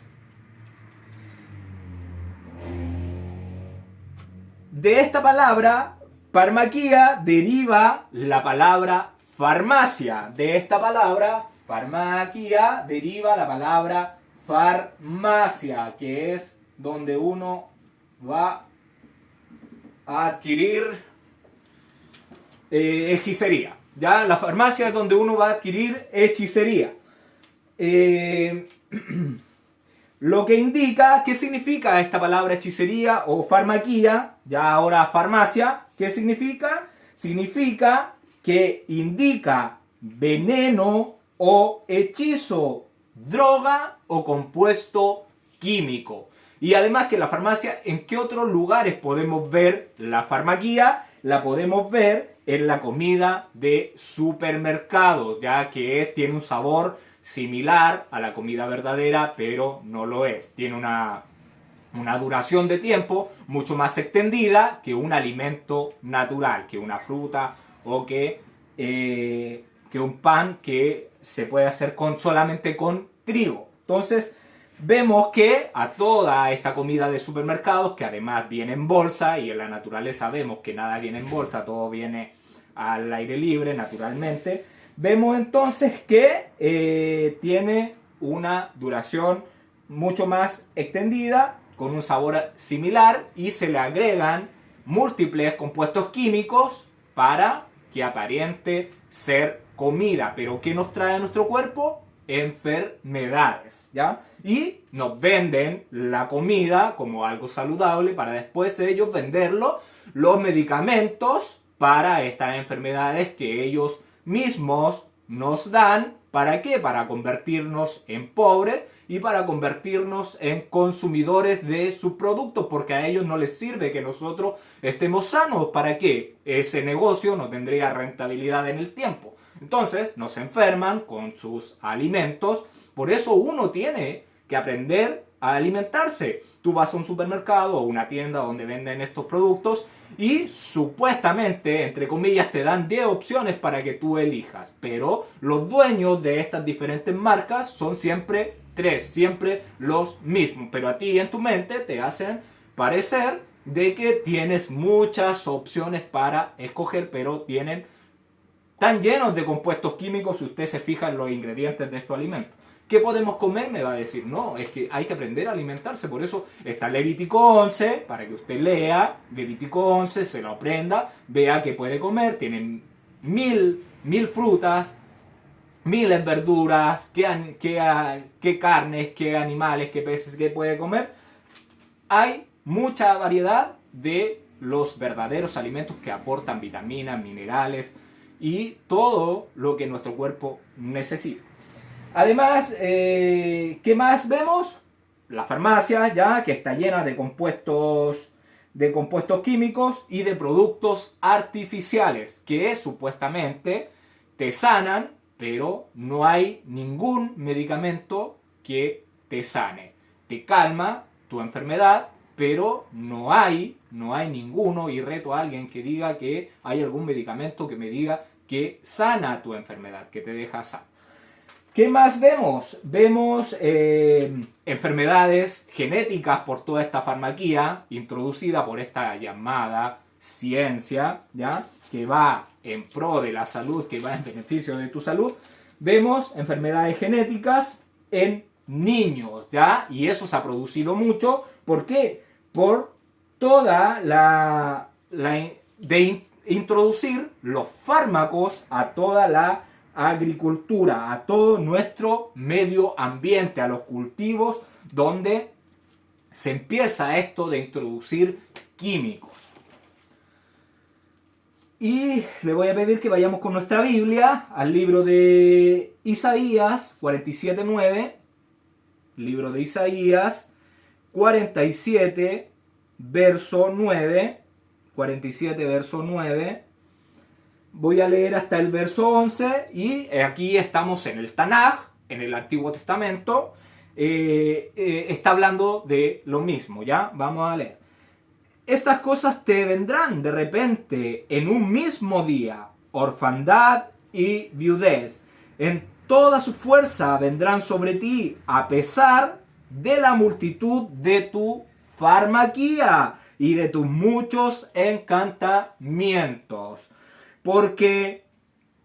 de esta palabra parmaquía deriva la palabra farmacia. De esta palabra parmaquía deriva la palabra farmacia, que es donde uno va a adquirir hechicería. Ya, la farmacia es donde uno va a adquirir hechicería. Lo que indica, ¿qué significa esta palabra hechicería o farmaquía? Ya ahora farmacia, ¿qué significa? Significa que indica veneno o hechizo, droga o compuesto químico. Y además que la farmacia, ¿en qué otros lugares podemos ver la farmaquía? La podemos ver en la comida de supermercados, ya que tiene un sabor similar a la comida verdadera, pero no lo es. Tiene una duración de tiempo mucho más extendida que un alimento natural, que una fruta o que un pan que se puede hacer solamente con trigo. Entonces vemos que a toda esta comida de supermercados, que además viene en bolsa, y en la naturaleza vemos que nada viene en bolsa, todo viene al aire libre naturalmente, vemos entonces que tiene una duración mucho más extendida, con un sabor similar, y se le agregan múltiples compuestos químicos para que aparente ser comida. Pero ¿qué nos trae a nuestro cuerpo? Enfermedades, ¿ya? Y nos venden la comida como algo saludable para después ellos venderlo, los medicamentos para estas enfermedades que ellos mismos nos dan. ¿Para qué? Para convertirnos en pobres y para convertirnos en consumidores de sus productos, porque a ellos no les sirve que nosotros estemos sanos. ¿Para qué? Ese negocio no tendría rentabilidad en el tiempo. Entonces nos enferman con sus alimentos. Por eso uno tiene que aprender a alimentarse. Tú vas a un supermercado o una tienda donde venden estos productos y supuestamente, entre comillas, te dan 10 opciones para que tú elijas. Pero los dueños de estas diferentes marcas son siempre 3, siempre los mismos. Pero a ti en tu mente te hacen parecer de que tienes muchas opciones para escoger, pero están llenos de compuestos químicos si usted se fija en los ingredientes de estos alimentos. ¿Qué podemos comer? Me va a decir, no, es que hay que aprender a alimentarse. Por eso está Levítico 11, para que usted lea Levítico 11, se lo aprenda, vea que puede comer. Tienen mil frutas, miles verduras, qué carnes, qué animales, qué peces que puede comer. Hay mucha variedad de los verdaderos alimentos que aportan vitaminas, minerales y todo lo que nuestro cuerpo necesita. Además, ¿qué más vemos? La farmacia, ya que está llena de compuestos químicos y de productos artificiales que supuestamente te sanan, pero no hay ningún medicamento que te sane. Te calma tu enfermedad, pero no hay ninguno, y reto a alguien que diga que hay algún medicamento que me diga que sana tu enfermedad, que te deja sano. ¿Qué más vemos? Vemos enfermedades genéticas por toda esta farmaquía introducida por esta llamada ciencia, ¿ya? Que va en pro de la salud, que va en beneficio de tu salud. Vemos enfermedades genéticas en niños, ¿ya? Y eso se ha producido mucho. ¿Por qué? Por toda de introducir los fármacos a toda la agricultura, a todo nuestro medio ambiente, a los cultivos donde se empieza esto de introducir químicos. Y le voy a pedir que vayamos con nuestra Biblia al libro de Isaías 47:9. Libro de Isaías 47, verso 9. 47, verso 9. Voy a leer hasta el verso 11 y aquí estamos en el Tanaj, en el Antiguo Testamento. Está hablando de lo mismo, ¿ya? Vamos a leer. Estas cosas te vendrán de repente en un mismo día, orfandad y viudez. En toda su fuerza vendrán sobre ti a pesar de la multitud de tu farmaquía y de tus muchos encantamientos. Porque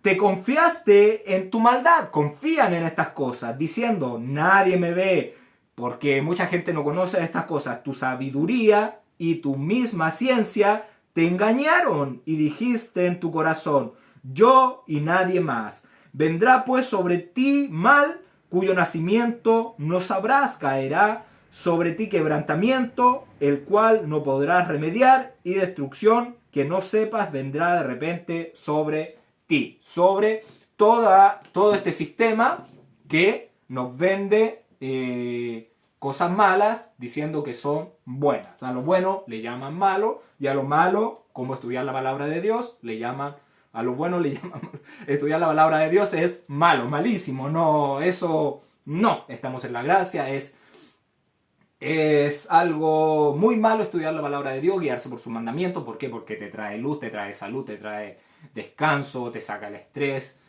te confiaste en tu maldad, confían en estas cosas, diciendo, nadie me ve, porque mucha gente no conoce estas cosas. Tu sabiduría y tu misma ciencia te engañaron y dijiste en tu corazón, yo y nadie más. Vendrá pues sobre ti mal, cuyo nacimiento no sabrás, caerá sobre ti quebrantamiento, el cual no podrás remediar, y destrucción que no sepas vendrá de repente sobre ti, sobre todo este sistema que nos vende cosas malas diciendo que son buenas. A lo bueno le llaman malo y a lo malo, como estudiar la palabra de Dios, a lo bueno le llaman estudiar la palabra de Dios es malo, malísimo. No, eso no, estamos en la gracia, es algo muy malo estudiar la palabra de Dios, guiarse por sus mandamientos. ¿Por qué? Porque te trae luz, te trae salud, te trae descanso, te saca el estrés.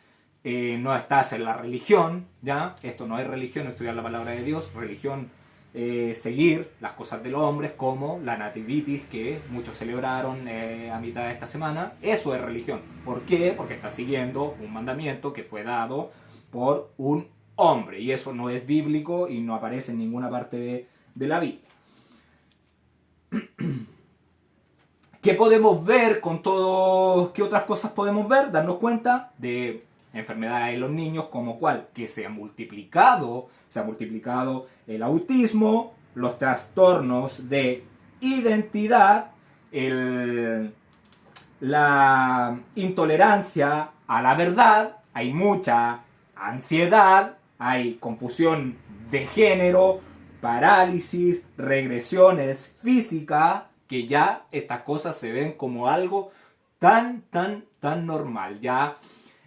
No estás en la religión, ¿ya? Esto no es religión, estudiar la palabra de Dios. Religión seguir las cosas de los hombres, como la nativitis que muchos celebraron a mitad de esta semana. Eso es religión. ¿Por qué? Porque está siguiendo un mandamiento que fue dado por un hombre, y eso no es bíblico y no aparece en ninguna parte de la Biblia. ¿Qué podemos ver con todo? ¿Qué otras cosas podemos ver? Darnos cuenta de enfermedades en los niños, como cuál, que se ha multiplicado el autismo, los trastornos de identidad, la intolerancia a la verdad, hay mucha ansiedad, hay confusión de género, parálisis, regresiones físicas, que ya estas cosas se ven como algo tan normal. Ya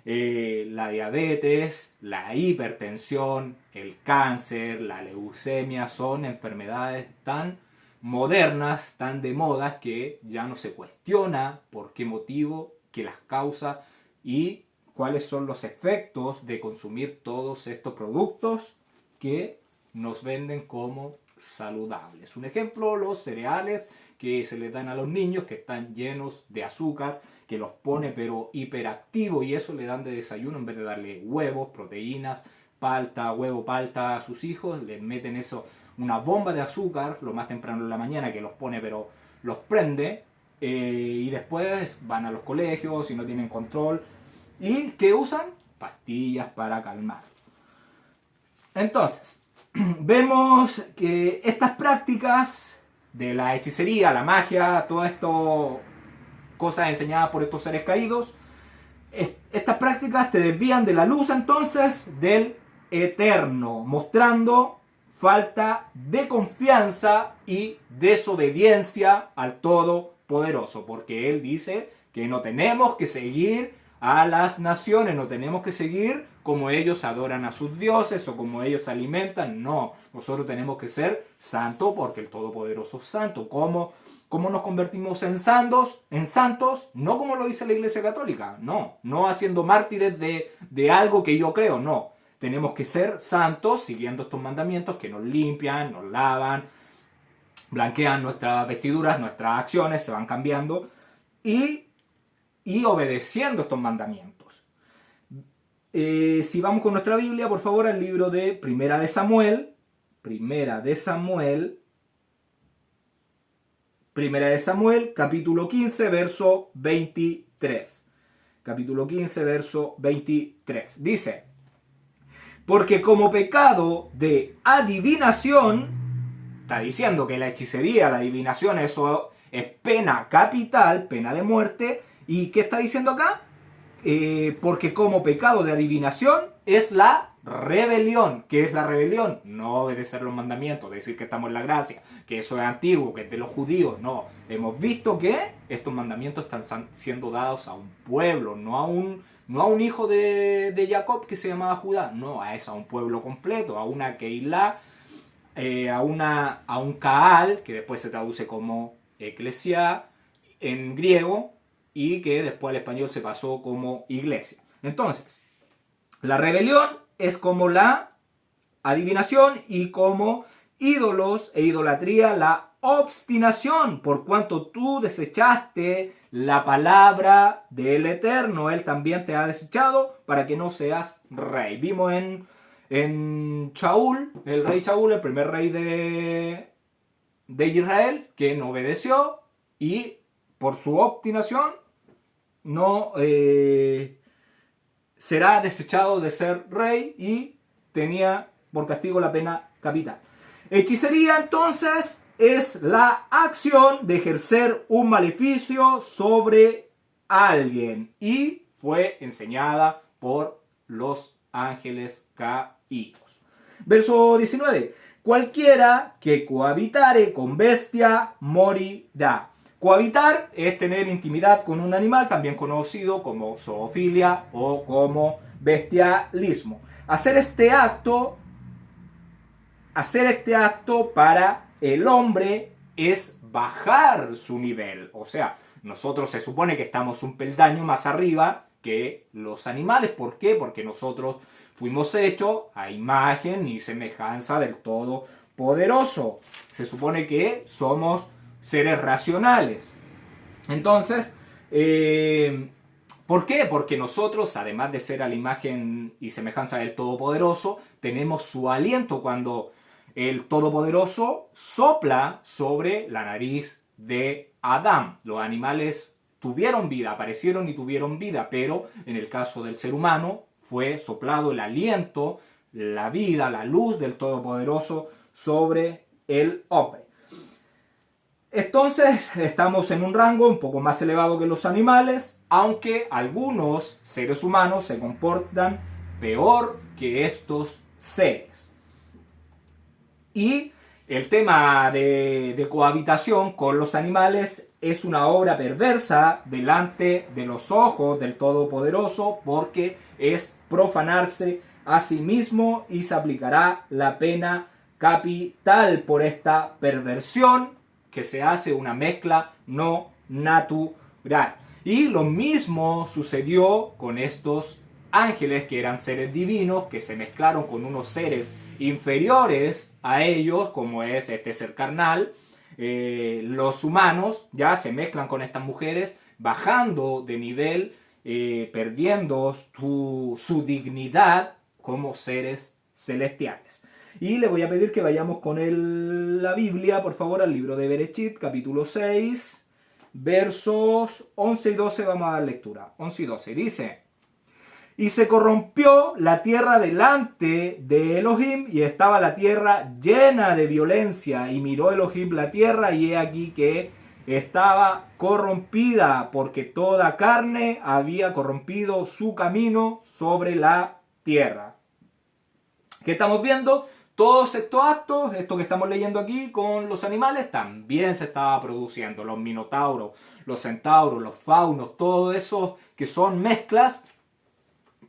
la diabetes, la hipertensión, el cáncer, la leucemia son enfermedades tan modernas, tan de moda, que ya no se cuestiona por qué motivo, qué las causa y cuáles son los efectos de consumir todos estos productos que nos venden como saludables. Un ejemplo, los cereales que se les dan a los niños, que están llenos de azúcar, que los pone pero hiperactivos, y eso le dan de desayuno en vez de darle huevos, proteínas, palta, huevo, palta a sus hijos. Les meten eso, una bomba de azúcar lo más temprano en la mañana, que los pone pero los prende, y después van a los colegios y no tienen control. ¿Y qué usan? Pastillas para calmar. Entonces, vemos que estas prácticas de la hechicería, la magia, todo esto, cosas enseñadas por estos seres caídos, estas prácticas te desvían de la luz entonces del eterno, mostrando falta de confianza y desobediencia al Todopoderoso, porque Él dice que no tenemos que seguir a las naciones, no tenemos que seguir como ellos adoran a sus dioses o como ellos se alimentan. No, nosotros tenemos que ser santos porque el Todopoderoso es santo. ¿Cómo nos convertimos en santos? No como lo dice la Iglesia Católica, no haciendo mártires de algo que yo creo, no. Tenemos que ser santos siguiendo estos mandamientos que nos limpian, nos lavan, blanquean nuestras vestiduras, nuestras acciones se van cambiando y obedeciendo estos mandamientos. Si vamos con nuestra Biblia, por favor, al libro de Primera de Samuel, capítulo 15, verso 23. Capítulo 15, verso 23. Dice: porque como pecado de adivinación, está diciendo que la hechicería, la adivinación, eso es pena capital, pena de muerte. ¿Y qué está diciendo acá? Porque como pecado de adivinación es la rebelión. ¿Qué es la rebelión? No obedecer los mandamientos, decir que estamos en la gracia, que eso es antiguo, que es de los judíos. No, hemos visto que estos mandamientos están siendo dados a un pueblo, no a un hijo de Jacob que se llamaba Judá, no, a un pueblo completo, a una Keilah, a un Kaal, que después se traduce como eclesia en griego, y que después al español se pasó como iglesia. Entonces, la rebelión es como la adivinación, y como ídolos e idolatría la obstinación, por cuanto tú desechaste la palabra del Eterno, Él también te ha desechado para que no seas rey. Vimos en Shaul, el rey Shaul, el primer rey de Israel, que no obedeció y por su obstinación no será desechado de ser rey y tenía por castigo la pena capital. Hechicería entonces es la acción de ejercer un maleficio sobre alguien y fue enseñada por los ángeles caídos. Verso 19. Cualquiera que cohabitare con bestia morirá. Cohabitar es tener intimidad con un animal, también conocido como zoofilia o como bestialismo. Hacer este acto para el hombre es bajar su nivel. O sea, nosotros se supone que estamos un peldaño más arriba que los animales. ¿Por qué? Porque nosotros fuimos hechos a imagen y semejanza del Todopoderoso. Todopoderoso. Se supone que somos seres racionales. Entonces, ¿por qué? Porque nosotros, además de ser a la imagen y semejanza del Todopoderoso, tenemos su aliento cuando el Todopoderoso sopla sobre la nariz de Adán. Los animales tuvieron vida, aparecieron y tuvieron vida, pero en el caso del ser humano fue soplado el aliento, la vida, la luz del Todopoderoso sobre el hombre. Entonces estamos en un rango un poco más elevado que los animales, aunque algunos seres humanos se comportan peor que estos seres. Y el tema de cohabitación con los animales es una obra perversa delante de los ojos del Todopoderoso, porque es profanarse a sí mismo y se aplicará la pena capital por esta perversión, que se hace una mezcla no natural. Y lo mismo sucedió con estos ángeles, que eran seres divinos, que se mezclaron con unos seres inferiores a ellos, como es este ser carnal. Los humanos ya se mezclan con estas mujeres, bajando de nivel, perdiendo su dignidad como seres celestiales. Y le voy a pedir que vayamos con la Biblia, por favor, al libro de Bereshit, capítulo 6, versos 11 y 12, vamos a dar lectura. 11 y 12, dice: y se corrompió la tierra delante de Elohim, y estaba la tierra llena de violencia, y miró Elohim la tierra, y he aquí que estaba corrompida, porque toda carne había corrompido su camino sobre la tierra. ¿Qué estamos viendo? Todos estos actos, esto que estamos leyendo aquí con los animales, también se estaba produciendo. Los minotauros, los centauros, los faunos, todo eso que son mezclas,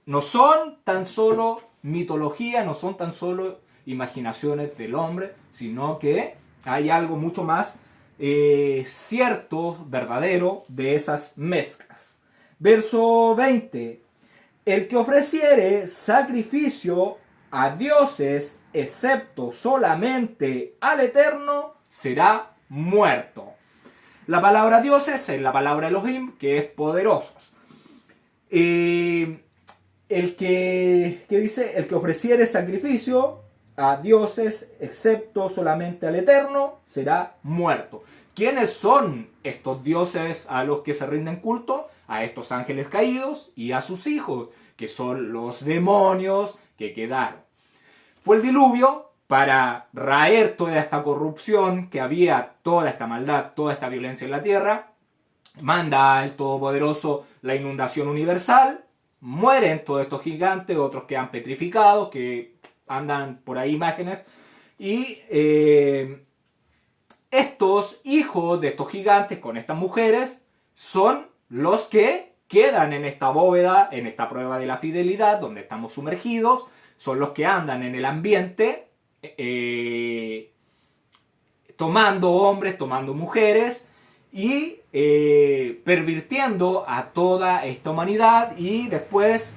no son tan solo mitología, no son tan solo imaginaciones del hombre, sino que hay algo mucho más cierto, verdadero, de esas mezclas. Verso 20. El que ofreciere sacrificio a dioses, excepto solamente al Eterno, será muerto. La palabra dioses es la palabra Elohim, que es poderosos. El que dice, el que ofreciere sacrificio a dioses, excepto solamente al Eterno, será muerto. ¿Quiénes son estos dioses a los que se rinden culto? A estos ángeles caídos y a sus hijos, que son los demonios que quedaron. Fue el diluvio para raer toda esta corrupción que había, toda esta maldad, toda esta violencia en la tierra. Manda el Todopoderoso la inundación universal. Mueren todos estos gigantes, otros quedan petrificados, que andan por ahí imágenes. Y estos hijos de estos gigantes con estas mujeres son los que quedan en esta bóveda, en esta prueba de la fidelidad, donde estamos sumergidos. Son los que andan en el ambiente, tomando hombres, tomando mujeres y pervirtiendo a toda esta humanidad, y después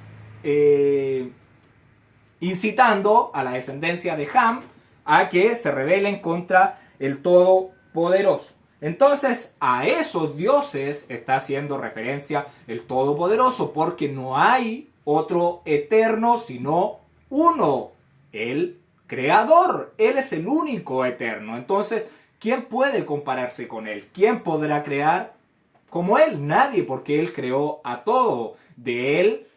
incitando a la descendencia de Ham a que se rebelen contra el Todopoderoso. Entonces, a esos dioses está haciendo referencia el Todopoderoso, porque no hay otro eterno sino uno, el Creador. Él es el único eterno. Entonces, ¿quién puede compararse con él? ¿Quién podrá crear como él? Nadie, porque él creó a todo. De él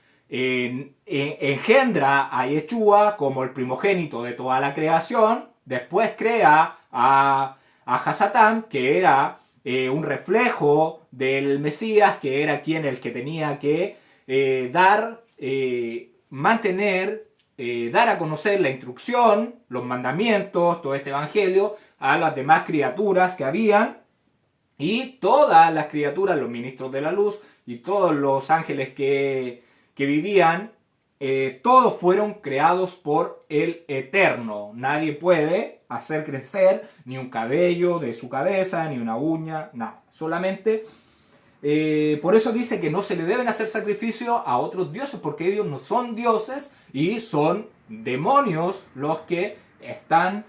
engendra a Yeshua como el primogénito de toda la creación. Después crea a Hasatán, que era un reflejo del Mesías, que era el que tenía que dar a conocer la instrucción, los mandamientos, todo este evangelio a las demás criaturas que habían. Y todas las criaturas, los ministros de la luz y todos los ángeles que vivían, todos fueron creados por el Eterno. Nadie puede hacer crecer ni un cabello de su cabeza, ni una uña, nada. Solamente, por eso dice que no se le deben hacer sacrificio a otros dioses, porque ellos no son dioses y son demonios los que están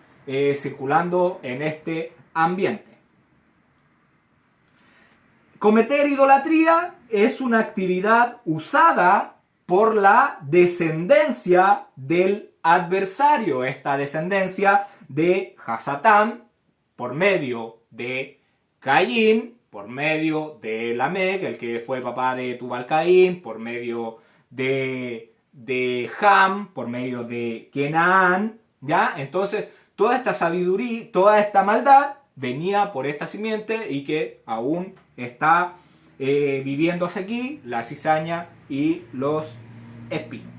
circulando en este ambiente. Cometer idolatría es una actividad usada por la descendencia del adversario, esta descendencia de Hasatán, por medio de Caín, por medio de Lamec, el que fue papá de Tubal-Caín, por medio de Ham, por medio de Kenaán, ¿ya? Entonces, toda esta sabiduría, toda esta maldad venía por esta simiente y que aún está viviéndose aquí, la cizaña y los espinos.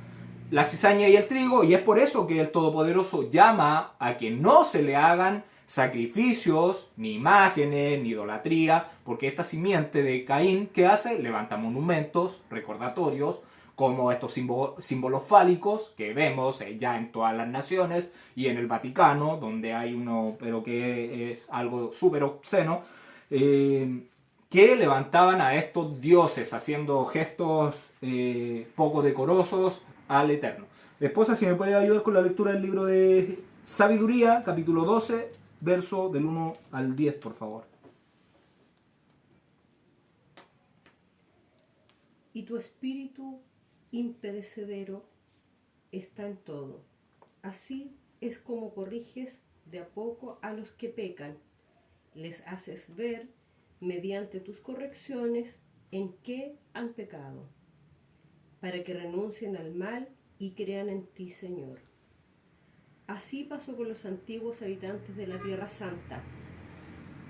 La cizaña y el trigo, y es por eso que el Todopoderoso llama a que no se le hagan sacrificios, ni imágenes, ni idolatría, porque esta simiente de Caín, ¿qué hace? Levanta monumentos recordatorios, como estos símbolos fálicos que vemos ya en todas las naciones y en el Vaticano, donde hay uno, pero que es algo súper obsceno, que levantaban a estos dioses haciendo gestos poco decorosos al Eterno. Esposa, si me puede ayudar con la lectura del libro de Sabiduría, capítulo 12, verso del 1 al 10, por favor. Y tu espíritu impedecedero está en todo. Así es como corriges de a poco a los que pecan. Les haces ver, mediante tus correcciones, en qué han pecado, para que renuncien al mal y crean en ti, Señor. Así pasó con los antiguos habitantes de la Tierra Santa.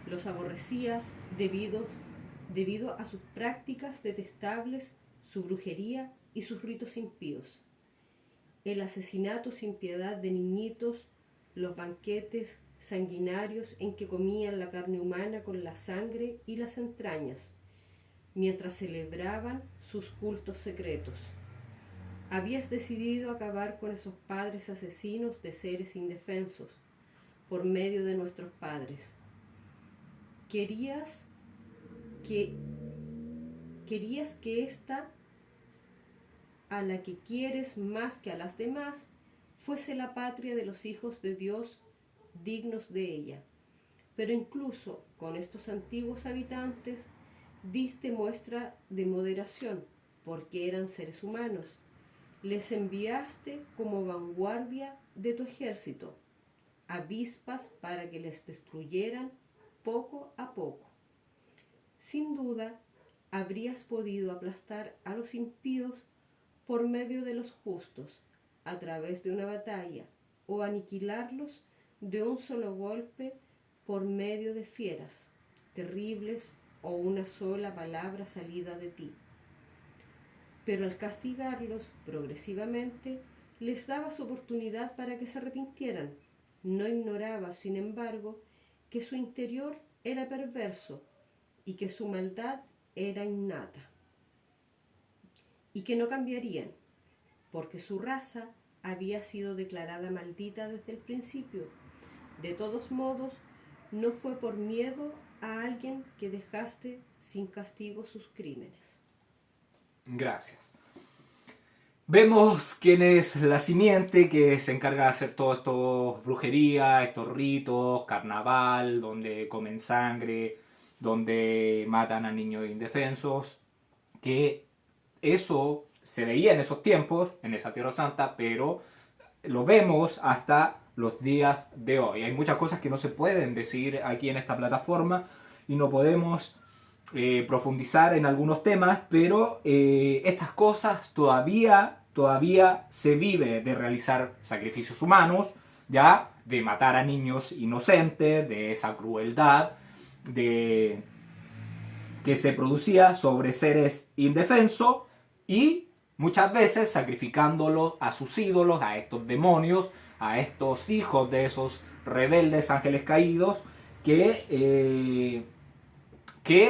Los aborrecías debido a sus prácticas detestables, su brujería y sus ritos impíos. El asesinato sin piedad de niñitos, los banquetes sanguinarios en que comían la carne humana con la sangre y las entrañas, mientras celebraban sus cultos secretos. Habías decidido acabar con esos padres asesinos de seres indefensos por medio de nuestros padres. Querías que esta, a la que quieres más que a las demás, fuese la patria de los hijos de Dios dignos de ella. Pero incluso con estos antiguos habitantes diste muestra de moderación, porque eran seres humanos. Les enviaste como vanguardia de tu ejército, avispas para que les destruyeran poco a poco. Sin duda, habrías podido aplastar a los impíos por medio de los justos, a través de una batalla, o aniquilarlos de un solo golpe por medio de fieras terribles o una sola palabra salida de ti. Pero al castigarlos progresivamente, les dabas oportunidad para que se arrepintieran. No ignorabas, sin embargo, que su interior era perverso y que su maldad era innata, y que no cambiarían, porque su raza había sido declarada maldita desde el principio. De todos modos, no fue por miedo a alguien que dejaste sin castigo sus crímenes. Gracias. Vemos quién es la simiente que se encarga de hacer todo esto, brujería, estos ritos, carnaval, donde comen sangre, donde matan a niños indefensos, que eso se veía en esos tiempos, en esa Tierra Santa, pero lo vemos hasta los días de hoy. Hay muchas cosas que no se pueden decir aquí en esta plataforma y no podemos profundizar en algunos temas, pero estas cosas todavía se vive de realizar sacrificios humanos, ya, de matar a niños inocentes, de esa crueldad que se producía sobre seres indefensos y muchas veces sacrificándolos a sus ídolos, a estos demonios, a estos hijos de esos rebeldes ángeles caídos que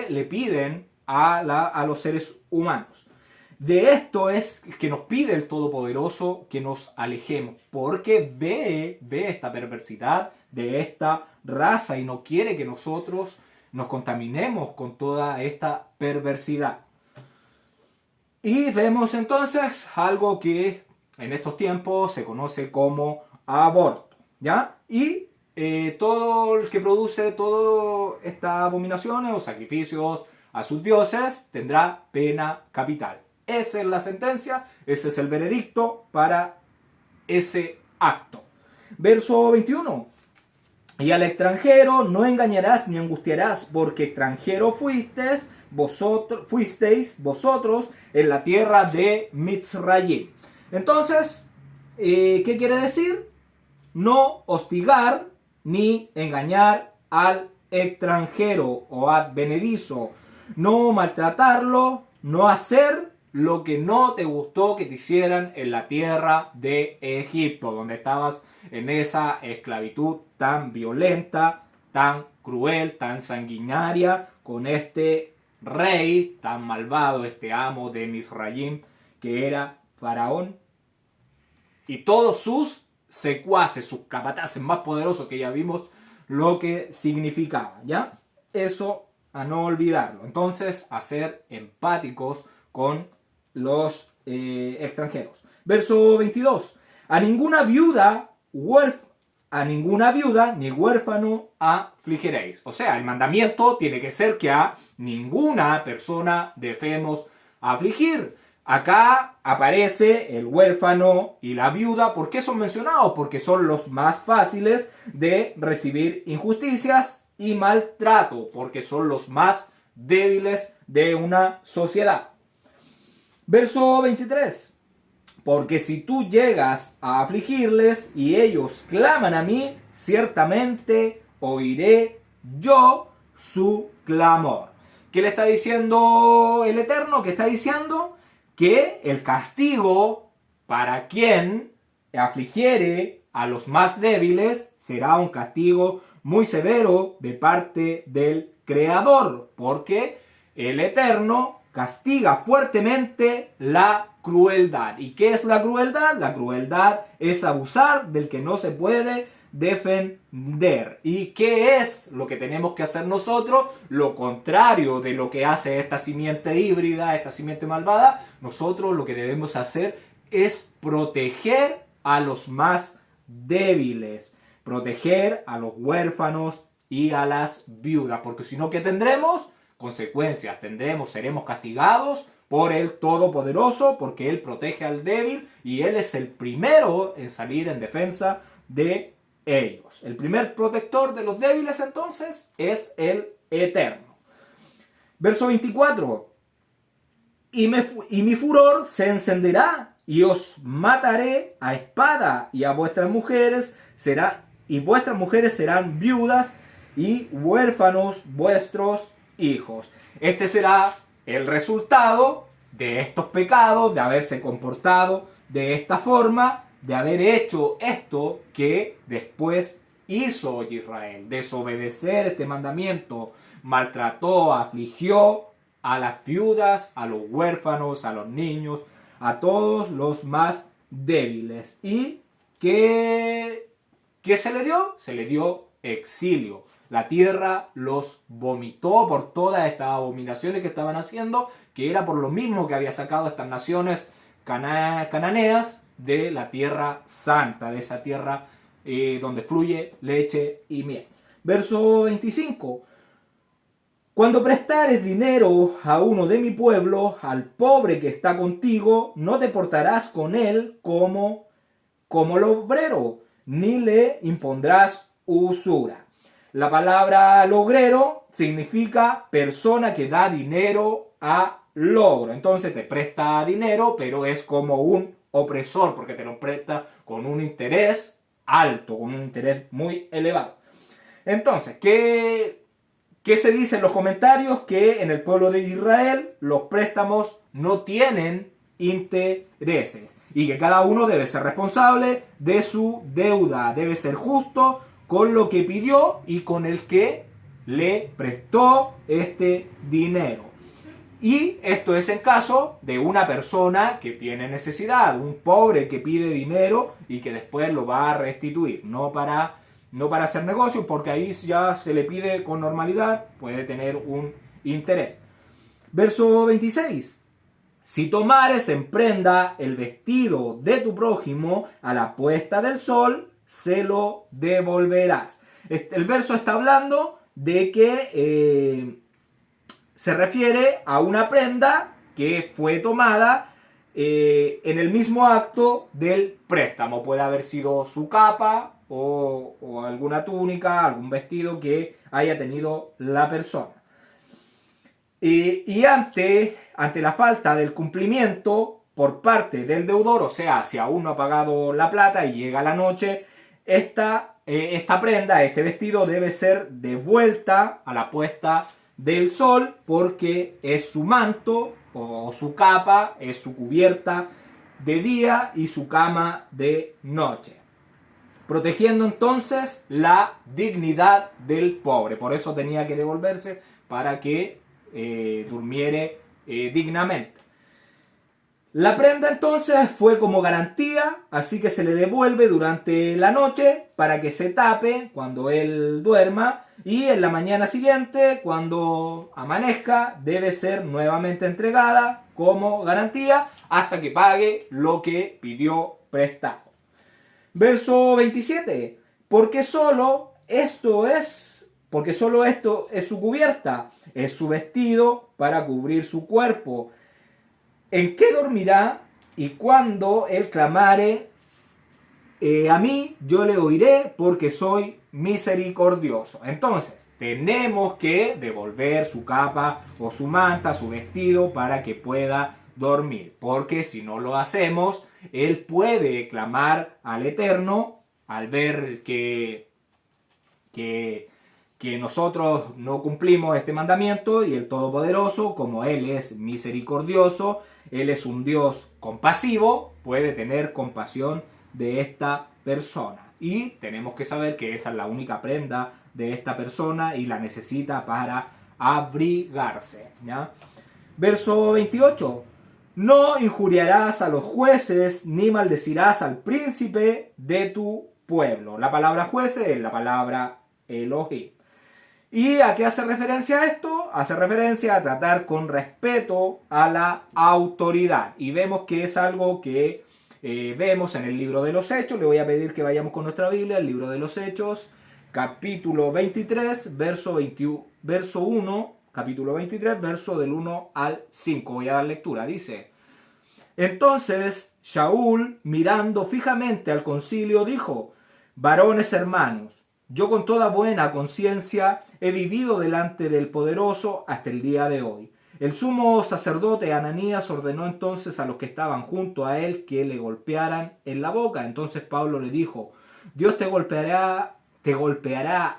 le piden a los seres humanos. De esto es que nos pide el Todopoderoso que nos alejemos, porque ve esta perversidad de esta raza y no quiere que nosotros nos contaminemos con toda esta perversidad. Y vemos entonces algo que en estos tiempos se conoce como aborto, ¿ya? Y todo el que produce todas estas abominaciones o sacrificios a sus dioses tendrá pena capital. Esa es la sentencia, ese es el veredicto para ese acto. Verso 21. Y al extranjero no engañarás ni angustiarás, porque extranjero fuisteis vosotros en la tierra de Mitzrayim. Entonces, ¿qué quiere decir? No hostigar ni engañar al extranjero o advenedizo, no maltratarlo, no hacer lo que no te gustó que te hicieran en la tierra de Egipto, donde estabas en esa esclavitud tan violenta, tan cruel, tan sanguinaria, con este rey tan malvado, este amo de Misrayim, que era Faraón, y todos sus secuaces, sus capataces más poderosos, que ya vimos lo que significaba, ¿ya? Eso a no olvidarlo. Entonces, a ser empáticos con los extranjeros. Verso 22. A ninguna viuda ni huérfano afligiréis. O sea, el mandamiento tiene que ser que a ninguna persona debemos afligir. Acá aparece el huérfano y la viuda. ¿Por qué son mencionados? Porque son los más fáciles de recibir injusticias y maltrato, porque son los más débiles de una sociedad. Verso 23. Porque si tú llegas a afligirles y ellos claman a mí, ciertamente oiré yo su clamor. ¿Qué le está diciendo el Eterno? ¿Qué está diciendo? Que el castigo para quien afligiere a los más débiles será un castigo muy severo de parte del Creador, porque el Eterno castiga fuertemente la crueldad. ¿Y qué es la crueldad? La crueldad es abusar del que no se puede defender. ¿Y qué es lo que tenemos que hacer nosotros? Lo contrario de lo que hace esta simiente híbrida, esta simiente malvada. Nosotros lo que debemos hacer es proteger a los más débiles, proteger a los huérfanos y a las viudas, porque si no, ¿qué tendremos? Consecuencias, seremos castigados por el Todopoderoso, porque Él protege al débil y Él es el primero en salir en defensa de ellos. El primer protector de los débiles entonces es el Eterno. Verso 24. Y mi furor se encenderá y os mataré a espada y a vuestras mujeres serán viudas y huérfanos vuestros hijos. Este será el resultado de estos pecados, de haberse comportado de esta forma, de haber hecho esto que después hizo Israel, desobedecer este mandamiento, maltrató, afligió a las viudas, a los huérfanos, a los niños, a todos los más débiles. ¿Y qué se le dio? Se le dio exilio. La tierra los vomitó por todas estas abominaciones que estaban haciendo, que era por lo mismo que había sacado estas naciones cananeas de la tierra santa, de esa tierra donde fluye leche y miel. Verso 25. Cuando prestares dinero a uno de mi pueblo, al pobre que está contigo, no te portarás con él como el obrero, ni le impondrás usura. La palabra logrero significa persona que da dinero a logro. Entonces te presta dinero, pero es como un opresor, porque te lo presta con un interés alto, con un interés muy elevado. Entonces, ¿qué se dice en los comentarios? Que en el pueblo de Israel los préstamos no tienen intereses y que cada uno debe ser responsable de su deuda, debe ser justo con lo que pidió y con el que le prestó este dinero. Y esto es en caso de una persona que tiene necesidad, un pobre que pide dinero y que después lo va a restituir, no para hacer negocio, porque ahí ya se le pide con normalidad, puede tener un interés. Verso 26. Si tomares en prenda el vestido de tu prójimo a la puesta del sol, se lo devolverás. El verso está hablando de que se refiere a una prenda que fue tomada en el mismo acto del préstamo. Puede haber sido su capa o alguna túnica, algún vestido que haya tenido la persona. Y ante la falta del cumplimiento por parte del deudor, o sea, si aún no ha pagado la plata y llega la noche, esta prenda, este vestido debe ser devuelta a la puesta del sol porque es su manto o su capa, es su cubierta de día y su cama de noche, protegiendo entonces la dignidad del pobre. Por eso tenía que devolverse para que durmiere dignamente. La prenda entonces fue como garantía, así que se le devuelve durante la noche para que se tape cuando él duerma, y en la mañana siguiente, cuando amanezca, debe ser nuevamente entregada como garantía hasta que pague lo que pidió prestado. Verso 27. Porque solo esto es su cubierta, es su vestido para cubrir su cuerpo. ¿En qué dormirá? Y cuando él clamare, a mí yo le oiré porque soy misericordioso. Entonces, tenemos que devolver su capa o su manta, su vestido, para que pueda dormir. Porque si no lo hacemos, él puede clamar al Eterno al ver que nosotros no cumplimos este mandamiento, y el Todopoderoso, como Él es misericordioso, Él es un Dios compasivo, puede tener compasión de esta persona. Y tenemos que saber que esa es la única prenda de esta persona y la necesita para abrigarse, ¿ya? Verso 28. No injuriarás a los jueces ni maldecirás al príncipe de tu pueblo. La palabra jueces es la palabra Elohim. ¿Y a qué hace referencia esto? Hace referencia a tratar con respeto a la autoridad. Y vemos que es algo que vemos en el libro de los Hechos. Le voy a pedir que vayamos con nuestra Biblia, el libro de los Hechos, capítulo 23, verso 1, capítulo 23, verso del 1 al 5. Voy a dar lectura. Dice: Entonces Shaul, mirando fijamente al concilio, dijo: Varones hermanos, yo con toda buena conciencia he vivido delante del Poderoso hasta el día de hoy. El sumo sacerdote Ananías ordenó entonces a los que estaban junto a él que le golpearan en la boca. Entonces Pablo le dijo: Dios te golpeará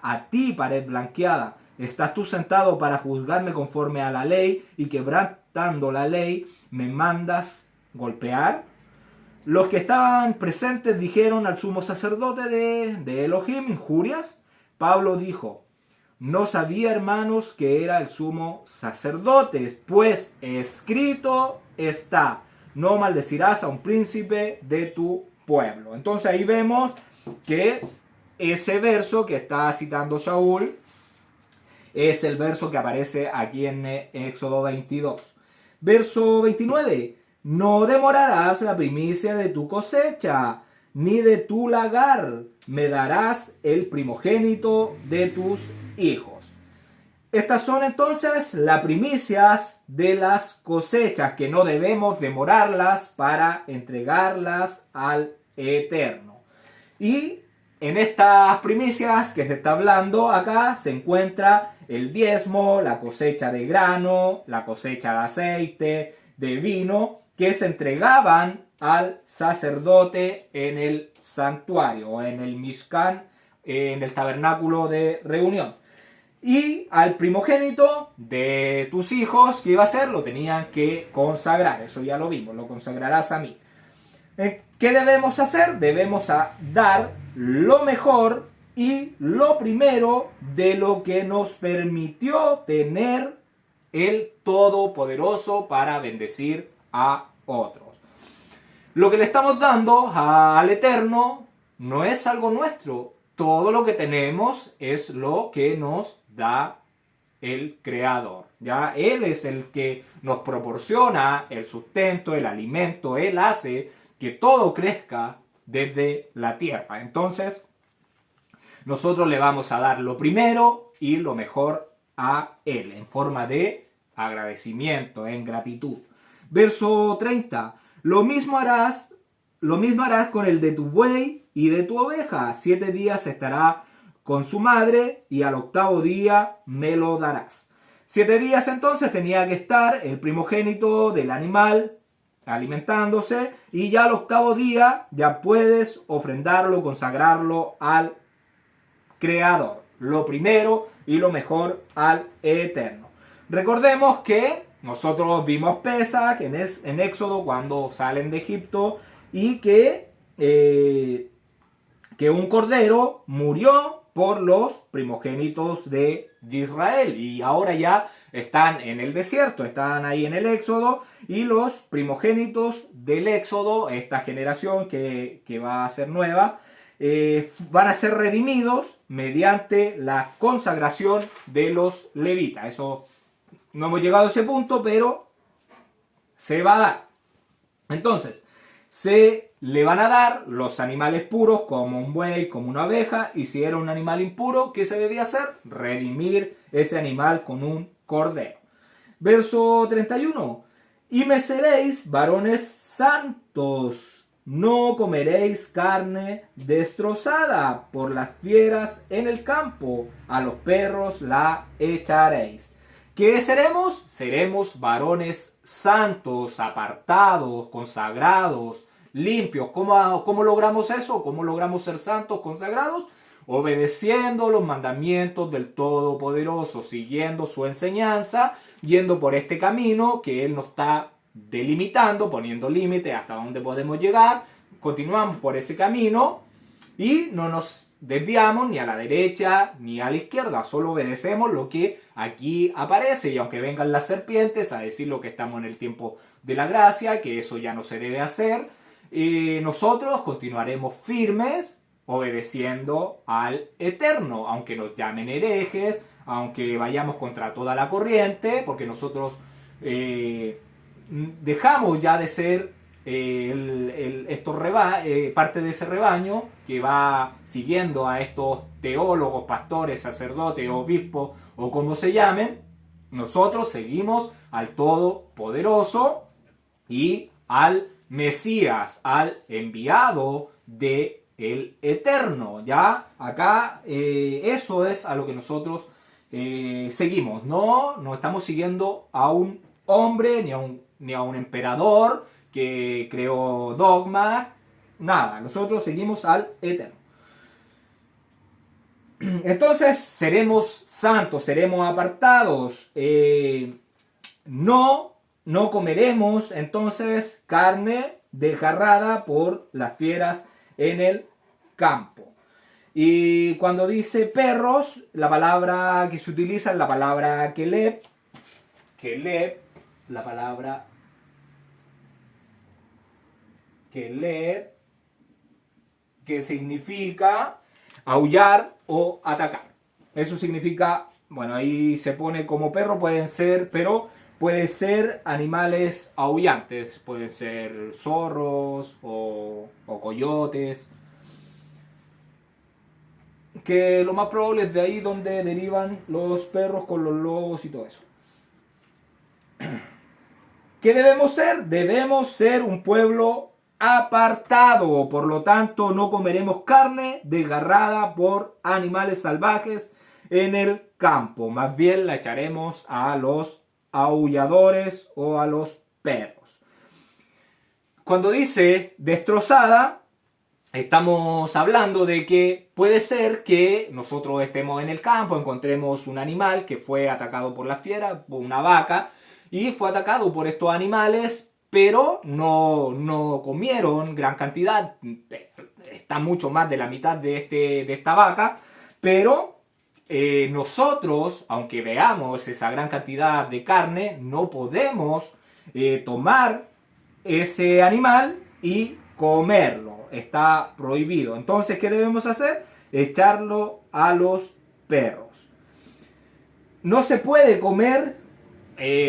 a ti, pared blanqueada. ¿Estás tú sentado para juzgarme conforme a la ley y quebrantando la ley me mandas golpear? Los que estaban presentes dijeron al sumo sacerdote de Elohim injurias. Pablo dijo: No sabía, hermanos, que era el sumo sacerdote, pues escrito está: no maldecirás a un príncipe de tu pueblo. Entonces ahí vemos que ese verso que está citando Shaul es el verso que aparece aquí en Éxodo 22. Verso 29. No demorarás la primicia de tu cosecha, ni de tu lagar. Me darás el primogénito de tus hijos. Estas son entonces las primicias de las cosechas, que no debemos demorarlas para entregarlas al Eterno. Y en estas primicias que se está hablando acá se encuentra el diezmo, la cosecha de grano, la cosecha de aceite, de vino, que se entregaban al sacerdote en el santuario o en el Mishkan, en el tabernáculo de reunión. Y al primogénito de tus hijos, ¿qué iba a hacer? Lo tenían que consagrar. Eso ya lo vimos, lo consagrarás a mí. ¿Qué debemos hacer? Debemos dar lo mejor y lo primero de lo que nos permitió tener el Todopoderoso para bendecir a otros. Lo que le estamos dando al Eterno no es algo nuestro. Todo lo que tenemos es lo que nos da el Creador. ¿Ya? Él es el que nos proporciona el sustento, el alimento. Él hace que todo crezca desde la tierra. Entonces, nosotros le vamos a dar lo primero y lo mejor a Él, en forma de agradecimiento, en gratitud. Verso 30. Lo mismo harás con el de tu buey y de tu oveja. 7 días estará con su madre y al 8º día me lo darás. 7 días entonces tenía que estar el primogénito del animal alimentándose, y ya al 8º día ya puedes ofrendarlo, consagrarlo al Creador. Lo primero y lo mejor al Eterno. Recordemos que nosotros vimos Pesaj en Éxodo cuando salen de Egipto, y que un cordero murió por los primogénitos de Israel, y ahora ya están en el desierto, están ahí en el Éxodo, y los primogénitos del Éxodo, esta generación que va a ser nueva, van a ser redimidos mediante la consagración de los levitas. Eso no hemos llegado a ese punto, pero se va a dar. Entonces, se le van a dar los animales puros, como un buey, como una oveja, y si era un animal impuro, ¿qué se debía hacer? Redimir ese animal con un cordero. Verso 31. Y me seréis varones santos, no comeréis carne destrozada por las fieras en el campo, a los perros la echaréis. ¿Qué seremos? Seremos varones santos, apartados, consagrados, limpios. ¿Cómo logramos eso? ¿Cómo logramos ser santos, consagrados? Obedeciendo los mandamientos del Todopoderoso, siguiendo su enseñanza, yendo por este camino que Él nos está delimitando, poniendo límite hasta dónde podemos llegar. Continuamos por ese camino y no nos desviamos ni a la derecha ni a la izquierda, solo obedecemos lo que aquí aparece, y aunque vengan las serpientes a decir lo que estamos en el tiempo de la gracia, que eso ya no se debe hacer, nosotros continuaremos firmes obedeciendo al Eterno, aunque nos llamen herejes, aunque vayamos contra toda la corriente, porque nosotros dejamos ya de ser parte de ese rebaño que va siguiendo a estos teólogos, pastores, sacerdotes, obispos o como se llamen. Nosotros seguimos al Todopoderoso y al Mesías, al enviado de el Eterno. Ya acá eso es a lo que nosotros seguimos. No estamos siguiendo a un hombre ni a un emperador que creó dogmas, nada, nosotros seguimos al Eterno. Entonces seremos santos, seremos apartados, no comeremos entonces carne desgarrada por las fieras en el campo. Y cuando dice perros, la palabra que se utiliza es la palabra keleb, la palabra keleb, que significa aullar o atacar. Eso significa, bueno, ahí se pone como perro, pueden ser animales aullantes, pueden ser zorros o coyotes, que lo más probable es de ahí donde derivan los perros con los lobos y todo eso. ¿Qué debemos ser? Debemos ser un pueblo apartado, por lo tanto no comeremos carne desgarrada por animales salvajes en el campo, más bien la echaremos a los aulladores o a los perros. Cuando dice destrozada, estamos hablando de que puede ser que nosotros estemos en el campo, encontremos un animal que fue atacado por la fiera, una vaca, y fue atacado por estos animales, pero no comieron gran cantidad, está mucho más de la mitad de esta vaca, pero nosotros, aunque veamos esa gran cantidad de carne, no podemos tomar ese animal y comerlo, está prohibido. Entonces, ¿qué debemos hacer? Echarlo a los perros. No se puede comer,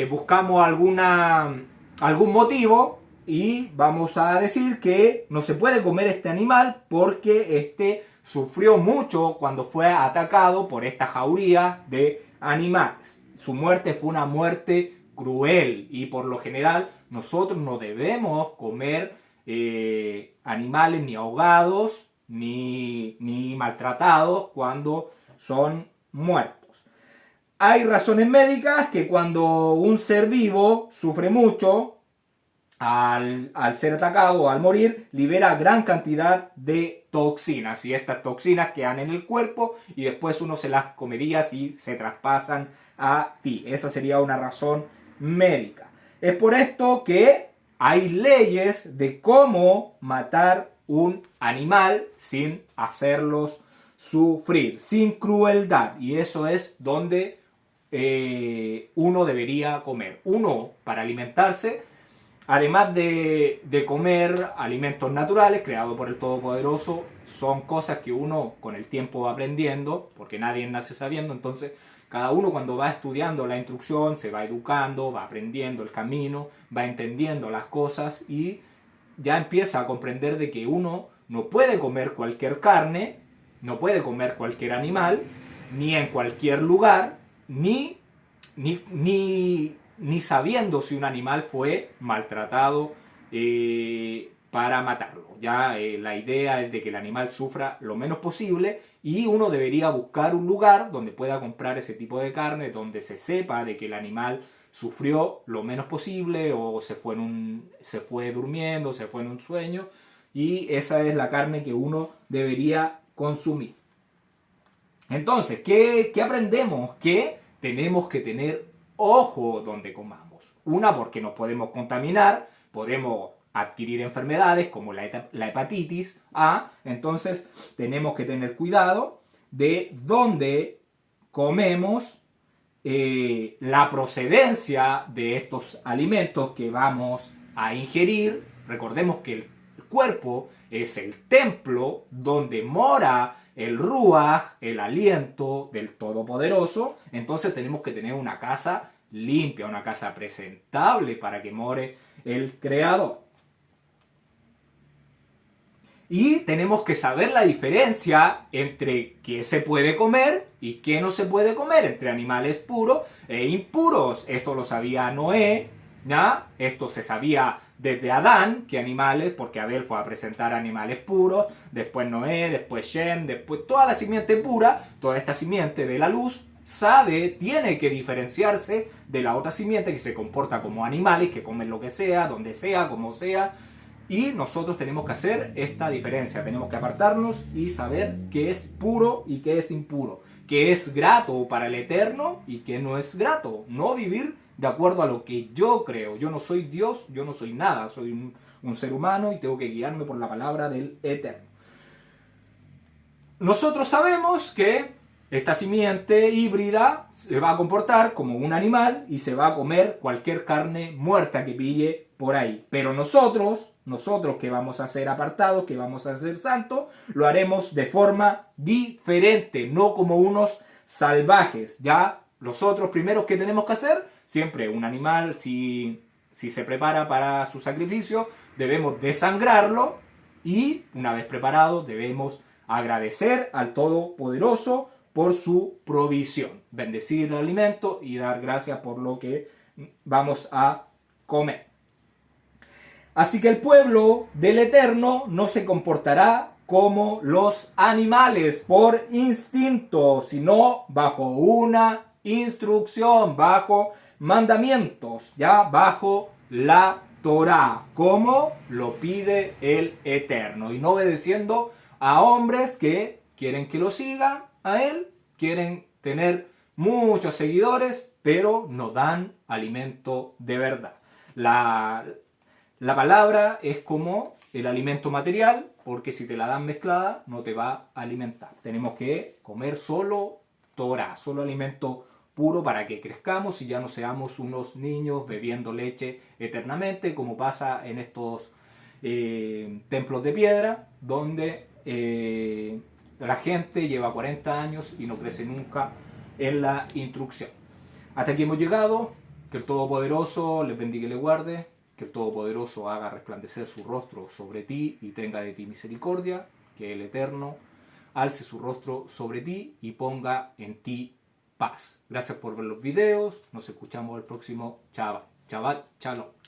buscamos algún motivo y vamos a decir que no se puede comer este animal porque sufrió mucho cuando fue atacado por esta jauría de animales. Su muerte fue una muerte cruel y por lo general nosotros no debemos comer animales ni ahogados ni maltratados cuando son muertos. Hay razones médicas que cuando un ser vivo sufre mucho al ser atacado o al morir, libera gran cantidad de toxinas y estas toxinas quedan en el cuerpo y después uno se las comería si se traspasan a ti. Esa sería una razón médica. Es por esto que hay leyes de cómo matar un animal sin hacerlos sufrir, sin crueldad, y eso es donde uno debería comer. Uno, para alimentarse, además de comer alimentos naturales creados por el Todopoderoso, son cosas que uno con el tiempo va aprendiendo, porque nadie nace sabiendo. Entonces cada uno, cuando va estudiando la instrucción, se va educando, va aprendiendo el camino, va entendiendo las cosas y ya empieza a comprender de que uno no puede comer cualquier carne, no puede comer cualquier animal, ni en cualquier lugar, ni sabiendo si un animal fue maltratado para matarlo. Ya la idea es de que el animal sufra lo menos posible y uno debería buscar un lugar donde pueda comprar ese tipo de carne, donde se sepa de que el animal sufrió lo menos posible o se fue durmiendo, se fue en un sueño, y esa es la carne que uno debería consumir. Entonces, ¿qué aprendemos? Que tenemos que tener ojo donde comamos. Una, porque nos podemos contaminar, podemos adquirir enfermedades como la hepatitis A. Entonces tenemos que tener cuidado de dónde comemos, la procedencia de estos alimentos que vamos a ingerir. Recordemos que el cuerpo es el templo donde mora el Ruach, el aliento del Todopoderoso. Entonces tenemos que tener una casa limpia, una casa presentable para que more el Creador. Y tenemos que saber la diferencia entre qué se puede comer y qué no se puede comer, entre animales puros e impuros. Esto lo sabía Noé, ¿ya? Esto se sabía desde Adán, que animales, porque Abel fue a presentar animales puros, después Noé, después Shem, después toda la simiente pura, toda esta simiente de la luz, tiene que diferenciarse de la otra simiente que se comporta como animales, que comen lo que sea, donde sea, como sea. Y nosotros tenemos que hacer esta diferencia, tenemos que apartarnos y saber qué es puro y qué es impuro, qué es grato para el Eterno y qué no es grato. No vivir de acuerdo a lo que yo creo. Yo no soy Dios, yo no soy nada, soy un ser humano y tengo que guiarme por la palabra del Eterno. Nosotros sabemos que esta simiente híbrida se va a comportar como un animal y se va a comer cualquier carne muerta que pille por ahí. Pero nosotros que vamos a ser apartados, que vamos a ser santos, lo haremos de forma diferente, no como unos salvajes. Ya nosotros primeros que tenemos que hacer, siempre un animal, si se prepara para su sacrificio, debemos desangrarlo y una vez preparado debemos agradecer al Todopoderoso por su provisión, bendecir el alimento y dar gracias por lo que vamos a comer. Así que el pueblo del Eterno no se comportará como los animales por instinto, sino bajo una instrucción, bajo mandamientos, ya bajo la Torá, como lo pide el Eterno, y no obedeciendo a hombres que quieren que lo sigan a él, quieren tener muchos seguidores, pero no dan alimento de verdad. La palabra es como el alimento material, porque si te la dan mezclada no te va a alimentar. Tenemos que comer solo Torah, solo alimento puro para que crezcamos y ya no seamos unos niños bebiendo leche eternamente, como pasa en estos templos de piedra, donde la gente lleva 40 años y no crece nunca en la instrucción. Hasta aquí hemos llegado. Que el Todopoderoso les bendiga y les guarde. Que el Todopoderoso haga resplandecer su rostro sobre ti y tenga de ti misericordia. Que el Eterno alce su rostro sobre ti y ponga en ti paz. Gracias por ver los videos. Nos escuchamos el próximo Shabbat. Shabbat Shalom.